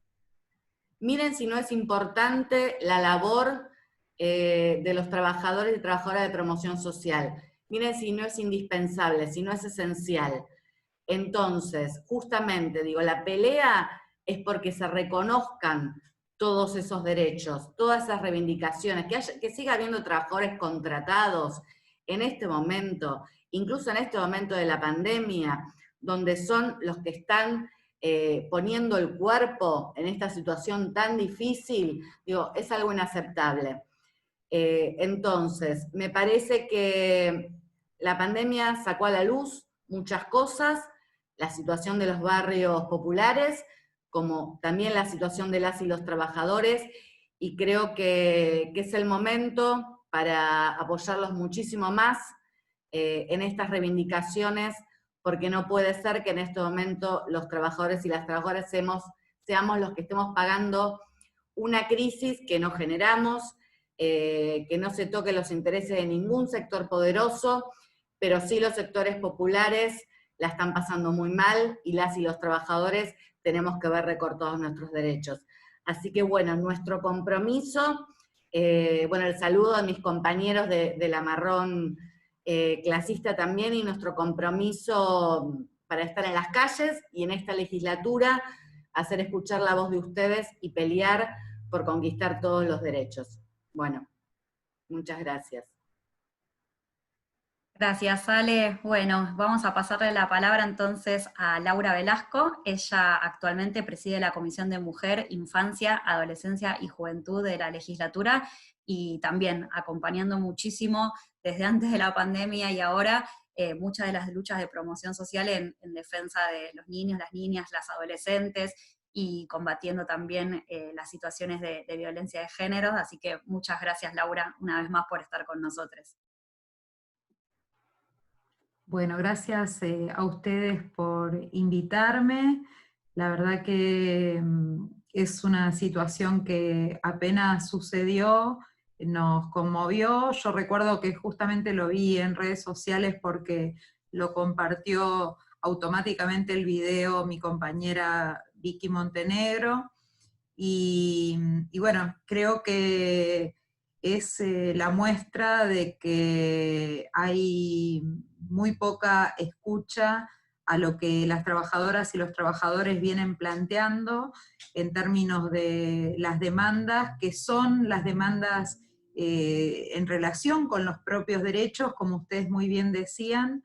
Miren si no es importante la labor de los trabajadores y trabajadoras de promoción social. Miren si no es indispensable, si no es esencial. Entonces, justamente, digo, la pelea es porque se reconozcan todos esos derechos, todas esas reivindicaciones, que siga habiendo trabajadores contratados en este momento, incluso en este momento de la pandemia, donde son los que están poniendo el cuerpo en esta situación tan difícil, digo, es algo inaceptable. Entonces, me parece que la pandemia sacó a la luz muchas cosas, la situación de los barrios populares, como también la situación de las y los trabajadores, y creo que es el momento para apoyarlos muchísimo más en estas reivindicaciones, porque no puede ser que en este momento los trabajadores y las trabajadoras seamos los que estemos pagando una crisis que no generamos, que no se toquen los intereses de ningún sector poderoso, pero sí los sectores populares la están pasando muy mal, y las y los trabajadores tenemos que ver recortados nuestros derechos. Así que bueno, nuestro compromiso, bueno, el saludo a mis compañeros de la Marrón clasista también, y nuestro compromiso para estar en las calles y en esta legislatura, hacer escuchar la voz de ustedes y pelear por conquistar todos los derechos. Bueno, muchas gracias. Gracias, Ale. Bueno, vamos a pasarle la palabra entonces a Laura Velasco. Ella actualmente preside la Comisión de Mujer, Infancia, Adolescencia y Juventud de la legislatura, y también acompañando muchísimo desde antes de la pandemia y ahora muchas de las luchas de promoción social en defensa de los niños, las niñas, las adolescentes, y combatiendo también las situaciones de violencia de género. Así que muchas gracias, Laura, una vez más por estar con nosotros. Bueno, gracias a ustedes por invitarme. La verdad que es una situación que apenas sucedió, nos conmovió. Yo recuerdo que justamente lo vi en redes sociales porque lo compartió automáticamente el video mi compañera Vicky Montenegro, y bueno, creo que es la muestra de que hay muy poca escucha a lo que las trabajadoras y los trabajadores vienen planteando en términos de las demandas, que son las demandas en relación con los propios derechos, como ustedes muy bien decían,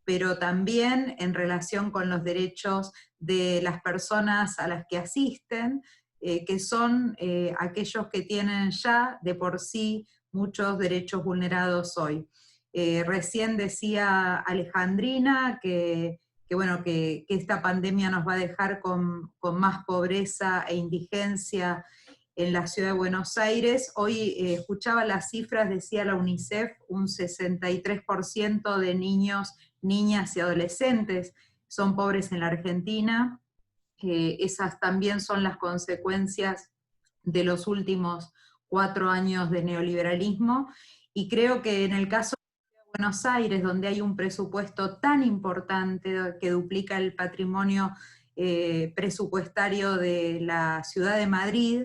pero también en relación con los derechos de las personas a las que asisten, que son aquellos que tienen ya de por sí muchos derechos vulnerados hoy. Recién decía Alejandrina bueno, que esta pandemia nos va a dejar con más pobreza e indigencia en la ciudad de Buenos Aires. Hoy escuchaba las cifras, decía la UNICEF, un 63% de niños, niñas y adolescentes son pobres en la Argentina. Esas también son las consecuencias de los últimos 4 años de neoliberalismo, y creo que en el caso de Buenos Aires, donde hay un presupuesto tan importante que duplica el patrimonio presupuestario de la ciudad de Madrid,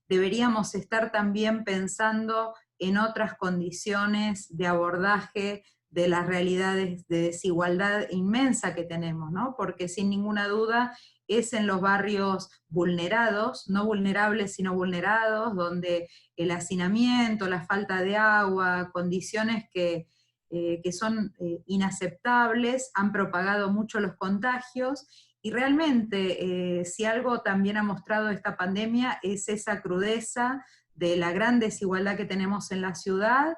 deberíamos estar también pensando en otras condiciones de abordaje de las realidades de desigualdad inmensa que tenemos, ¿no? Porque sin ninguna duda es en los barrios vulnerados, no vulnerables sino vulnerados, donde el hacinamiento, la falta de agua, condiciones que son inaceptables, han propagado mucho los contagios, y realmente si algo también ha mostrado esta pandemia es esa crudeza de la gran desigualdad que tenemos en la ciudad.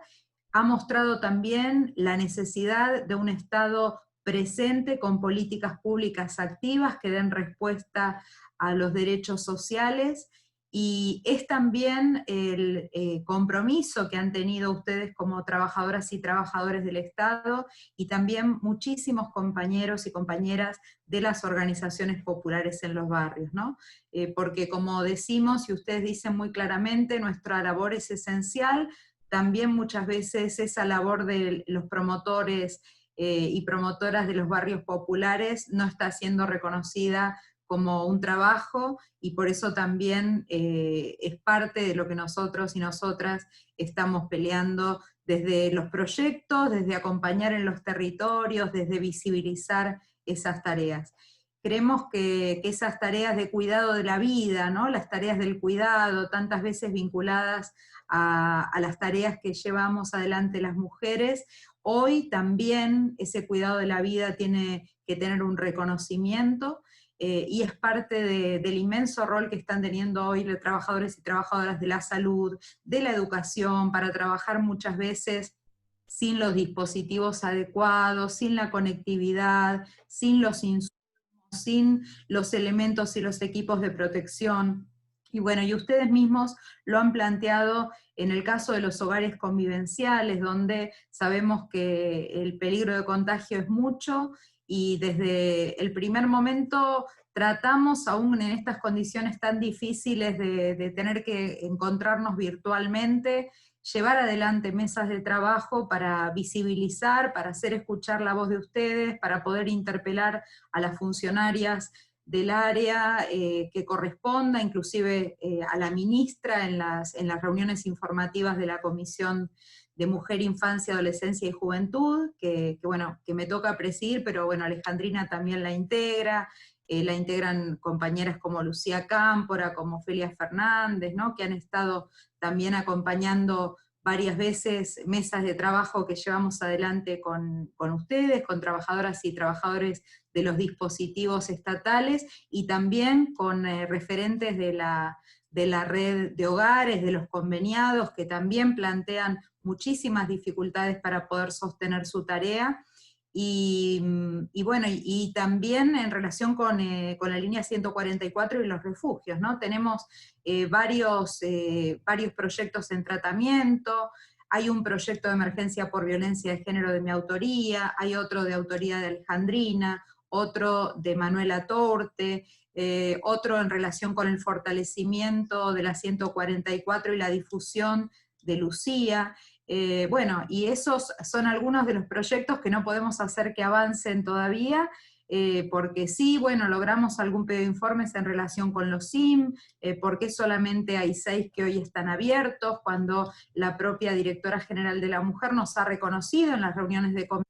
Ha mostrado también la necesidad de un Estado presente con políticas públicas activas que den respuesta a los derechos sociales, y es también el compromiso que han tenido ustedes como trabajadoras y trabajadores del Estado, y también muchísimos compañeros y compañeras de las organizaciones populares en los barrios, ¿no? Porque como decimos, y ustedes dicen muy claramente, nuestra labor es esencial. También muchas veces esa labor de los promotores y promotoras de los barrios populares no está siendo reconocida como un trabajo, y por eso también es parte de lo que nosotros y nosotras estamos peleando desde los proyectos, desde acompañar en los territorios, desde visibilizar esas tareas. Creemos que esas tareas de cuidado de la vida, ¿no? Las tareas del cuidado, tantas veces vinculadas a las tareas que llevamos adelante las mujeres, hoy también ese cuidado de la vida tiene que tener un reconocimiento, y es parte del inmenso rol que están teniendo hoy los trabajadores y trabajadoras de la salud, de la educación, para trabajar muchas veces sin los dispositivos adecuados, sin la conectividad, sin los insumos, sin los elementos y los equipos de protección. Y bueno, y ustedes mismos lo han planteado en el caso de los hogares convivenciales, donde sabemos que el peligro de contagio es mucho, y desde el primer momento tratamos, aún en estas condiciones tan difíciles de tener que encontrarnos virtualmente, llevar adelante mesas de trabajo para visibilizar, para hacer escuchar la voz de ustedes, para poder interpelar a las funcionarias del área que corresponda, inclusive a la ministra en las reuniones informativas de la Comisión de Mujer, Infancia, Adolescencia y Juventud, que me toca presidir, pero bueno, Alejandrina también la integra, la integran compañeras como Lucía Cámpora, como Ofelia Fernández, ¿no? Que han estado también acompañando varias veces mesas de trabajo que llevamos adelante con ustedes, con trabajadoras y trabajadores de los dispositivos estatales, y también con referentes de la red de hogares, de los conveniados, que también plantean muchísimas dificultades para poder sostener su tarea. Y bueno, y también en relación con la línea 144 y los refugios, ¿no? Tenemos varios proyectos en tratamiento. Hay un proyecto de emergencia por violencia de género de mi autoría, hay otro de autoría de Alejandrina, otro de Manuela Torte, otro en relación con el fortalecimiento de la 144 y la difusión de Lucía. Bueno, y esos son algunos de los proyectos que no podemos hacer que avancen todavía, porque sí, bueno, logramos algún pedido de informes en relación con los SIM, porque solamente hay 6 que hoy están abiertos, cuando la propia Directora General de la Mujer nos ha reconocido en las reuniones de comisión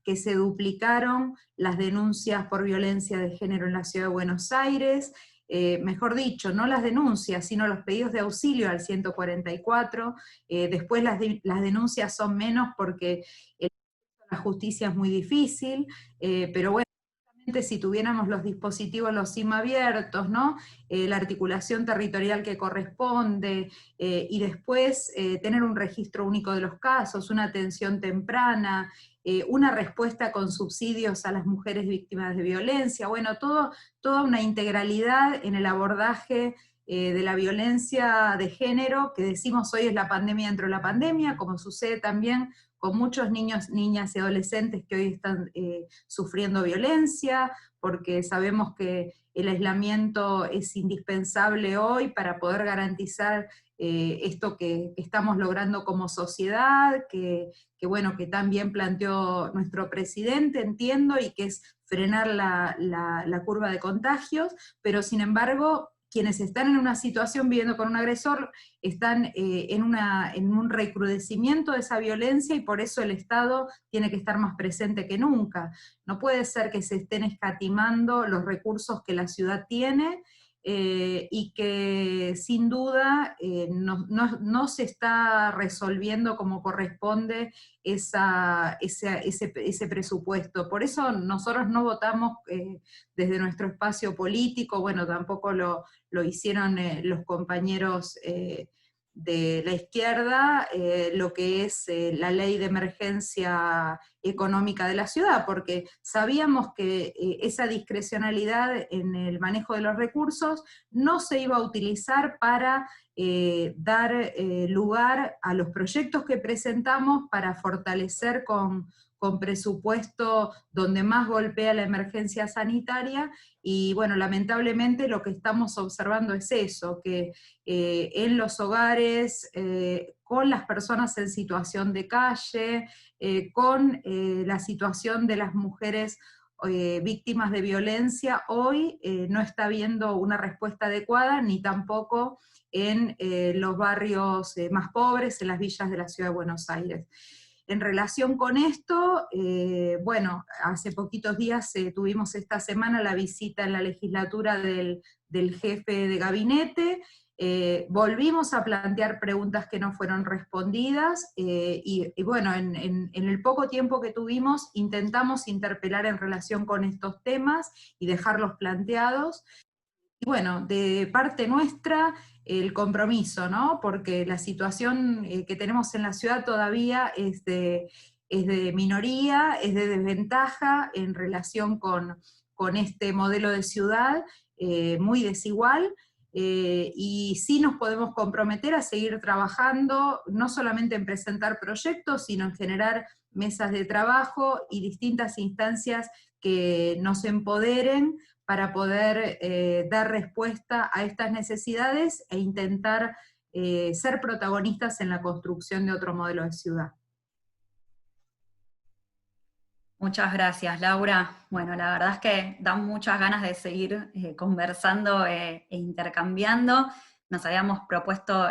que se duplicaron las denuncias por violencia de género en la Ciudad de Buenos Aires, mejor dicho, no las denuncias, sino los pedidos de auxilio al 144, después las denuncias son menos porque la justicia es muy difícil, pero bueno, si tuviéramos los dispositivos, los SIM abiertos, ¿no? La articulación territorial que corresponde, y después tener un registro único de los casos, una atención temprana, una respuesta con subsidios a las mujeres víctimas de violencia, bueno, toda una integralidad en el abordaje de la violencia de género, que decimos hoy es la pandemia dentro de la pandemia, como sucede también con muchos niños, niñas y adolescentes que hoy están sufriendo violencia, porque sabemos que el aislamiento es indispensable hoy para poder garantizar esto que estamos logrando como sociedad, que bueno, que también planteó nuestro presidente, entiendo, y que es frenar la curva de contagios, pero sin embargo, quienes están en una situación viviendo con un agresor están en un recrudecimiento de esa violencia, y por eso el Estado tiene que estar más presente que nunca. No puede ser que se estén escatimando los recursos que la ciudad tiene, y que sin duda no se está resolviendo como corresponde ese presupuesto. Por eso nosotros no votamos desde nuestro espacio político, bueno, tampoco lo hicieron los compañeros de la izquierda, lo que es la ley de emergencia económica de la ciudad, porque sabíamos que esa discrecionalidad en el manejo de los recursos no se iba a utilizar para dar lugar a los proyectos que presentamos para fortalecer con presupuesto donde más golpea la emergencia sanitaria, y bueno, lamentablemente lo que estamos observando es eso, que en los hogares, con las personas en situación de calle, con la situación de las mujeres víctimas de violencia, hoy no está habiendo una respuesta adecuada, ni tampoco en los barrios más pobres, en las villas de la Ciudad de Buenos Aires. En relación con esto, bueno, hace poquitos días tuvimos esta semana la visita en la legislatura del jefe de gabinete, volvimos a plantear preguntas que no fueron respondidas, y bueno, en el poco tiempo que tuvimos intentamos interpelar en relación con estos temas y dejarlos planteados. Y bueno, de parte nuestra, el compromiso, ¿no? Porque la situación que tenemos en la ciudad todavía es de minoría, es de desventaja en relación con este modelo de ciudad muy desigual, y sí nos podemos comprometer a seguir trabajando, no solamente en presentar proyectos, sino en generar mesas de trabajo y distintas instancias que nos empoderen para poder dar respuesta a estas necesidades e intentar ser protagonistas en la construcción de otro modelo de ciudad. Muchas gracias, Laura. Bueno, la verdad es que dan muchas ganas de seguir conversando e intercambiando. Nos habíamos propuesto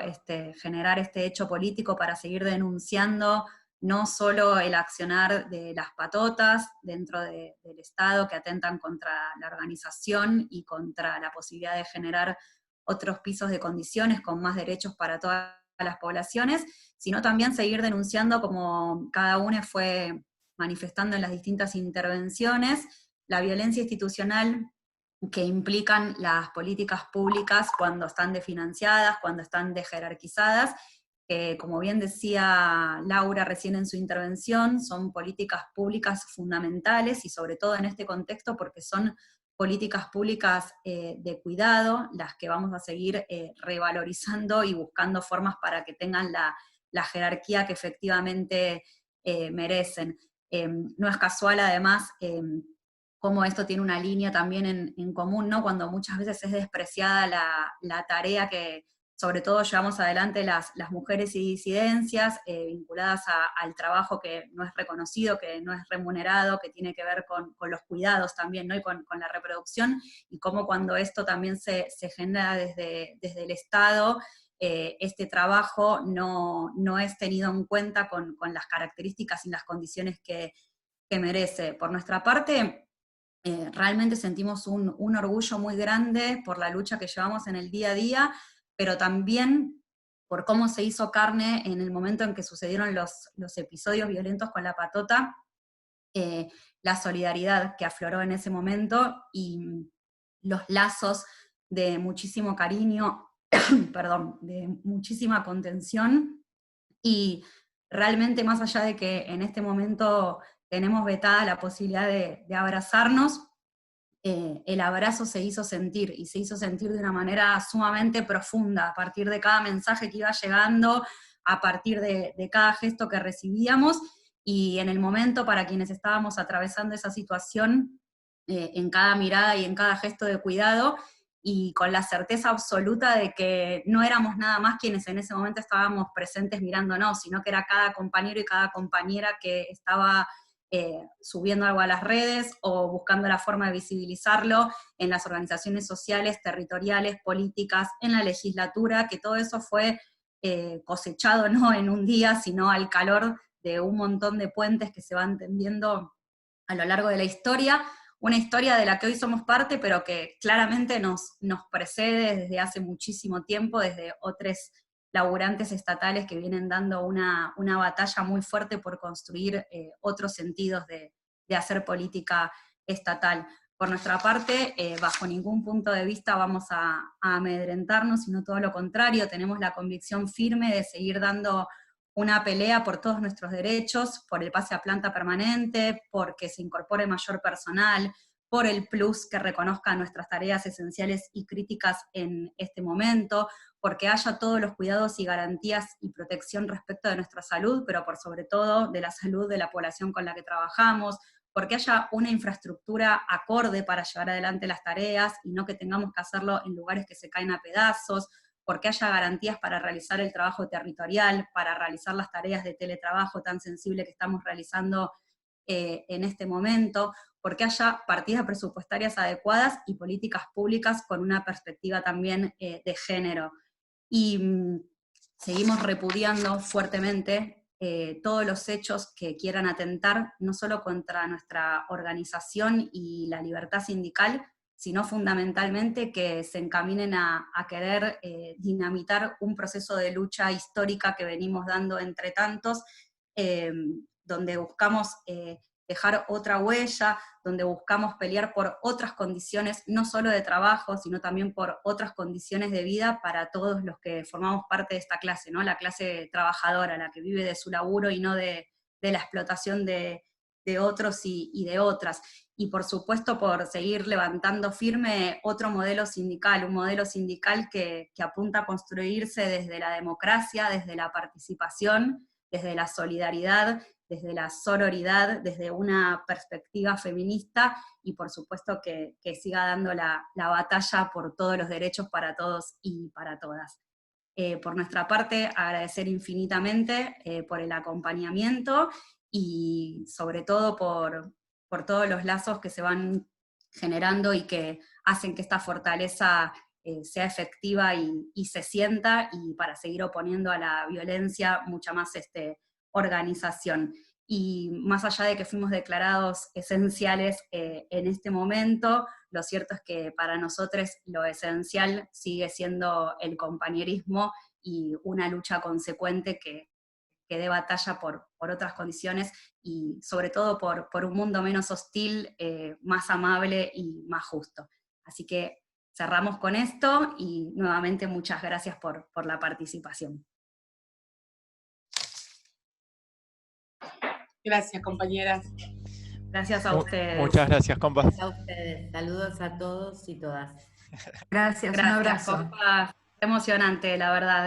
generar este hecho político para seguir denunciando no solo el accionar de las patotas dentro del Estado que atentan contra la organización y contra la posibilidad de generar otros pisos de condiciones con más derechos para todas las poblaciones, sino también seguir denunciando, como cada uno fue manifestando en las distintas intervenciones, la violencia institucional que implican las políticas públicas cuando están desfinanciadas, cuando están desjerarquizadas, que, como bien decía Laura recién en su intervención, son políticas públicas fundamentales, y sobre todo en este contexto porque son políticas públicas de cuidado, las que vamos a seguir revalorizando y buscando formas para que tengan la jerarquía que efectivamente merecen. No es casual, además, cómo esto tiene una línea también en común, ¿no? Cuando muchas veces es despreciada la tarea que sobre todo llevamos adelante las mujeres y disidencias, vinculadas al trabajo que no es reconocido, que no es remunerado, que tiene que ver con los cuidados también, ¿no? Y con la reproducción, y cómo cuando esto también se genera desde el Estado, este trabajo no es tenido en cuenta con las características y las condiciones que merece. Por nuestra parte, realmente sentimos un orgullo muy grande por la lucha que llevamos en el día a día, pero también por cómo se hizo carne en el momento en que sucedieron los episodios violentos con la patota, la solidaridad que afloró en ese momento y los lazos de muchísimo cariño, perdón, de muchísima contención, y realmente más allá de que en este momento tenemos vetada la posibilidad de abrazarnos, el abrazo se hizo sentir, y se hizo sentir de una manera sumamente profunda, a partir de cada mensaje que iba llegando, a partir de cada gesto que recibíamos, y en el momento para quienes estábamos atravesando esa situación, en cada mirada y en cada gesto de cuidado, y con la certeza absoluta de que no éramos nada más quienes en ese momento estábamos presentes mirándonos, sino que era cada compañero y cada compañera que estaba subiendo algo a las redes o buscando la forma de visibilizarlo en las organizaciones sociales, territoriales, políticas, en la legislatura, que todo eso fue cosechado no en un día, sino al calor de un montón de puentes que se van tendiendo a lo largo de la historia, una historia de la que hoy somos parte, pero que claramente nos precede desde hace muchísimo tiempo, desde otros laburantes estatales que vienen dando una batalla muy fuerte por construir otros sentidos de hacer política estatal. Por nuestra parte, bajo ningún punto de vista vamos a amedrentarnos, sino todo lo contrario, tenemos la convicción firme de seguir dando una pelea por todos nuestros derechos, por el pase a planta permanente, porque se incorpore mayor personal, por el plus que reconozca nuestras tareas esenciales y críticas en este momento, porque haya todos los cuidados y garantías y protección respecto de nuestra salud, pero por sobre todo de la salud de la población con la que trabajamos, porque haya una infraestructura acorde para llevar adelante las tareas y no que tengamos que hacerlo en lugares que se caen a pedazos, porque haya garantías para realizar el trabajo territorial, para realizar las tareas de teletrabajo tan sensible que estamos realizando en este momento, porque haya partidas presupuestarias adecuadas y políticas públicas con una perspectiva también de género. Y seguimos repudiando fuertemente todos los hechos que quieran atentar no solo contra nuestra organización y la libertad sindical, sino fundamentalmente que se encaminen a querer dinamitar un proceso de lucha histórica que venimos dando entre tantos, donde buscamos dejar otra huella, donde buscamos pelear por otras condiciones, no solo de trabajo, sino también por otras condiciones de vida para todos los que formamos parte de esta clase, ¿no? La clase trabajadora, la que vive de su laburo y no de la explotación de otros y de otras. Y por supuesto por seguir levantando firme otro modelo sindical, un modelo sindical que apunta a construirse desde la democracia, desde la participación, desde la solidaridad, desde la sororidad, desde una perspectiva feminista, y por supuesto que siga dando la batalla por todos los derechos para todos y para todas. Por nuestra parte, agradecer infinitamente por el acompañamiento, y sobre todo por todos los lazos que se van generando y que hacen que esta fortaleza sea efectiva y se sienta, y para seguir oponiendo a la violencia mucha más organización. Y más allá de que fuimos declarados esenciales en este momento, lo cierto es que para nosotros lo esencial sigue siendo el compañerismo y una lucha consecuente que dé batalla por otras condiciones, y sobre todo por un mundo menos hostil, más amable y más justo. Así que cerramos con esto, y nuevamente muchas gracias por la participación. Gracias, compañeras. Gracias a ustedes. Muchas gracias, compas. A ustedes. Saludos a todos y todas. Gracias, un Gracias, abrazo. compas. Emocionante, la verdad.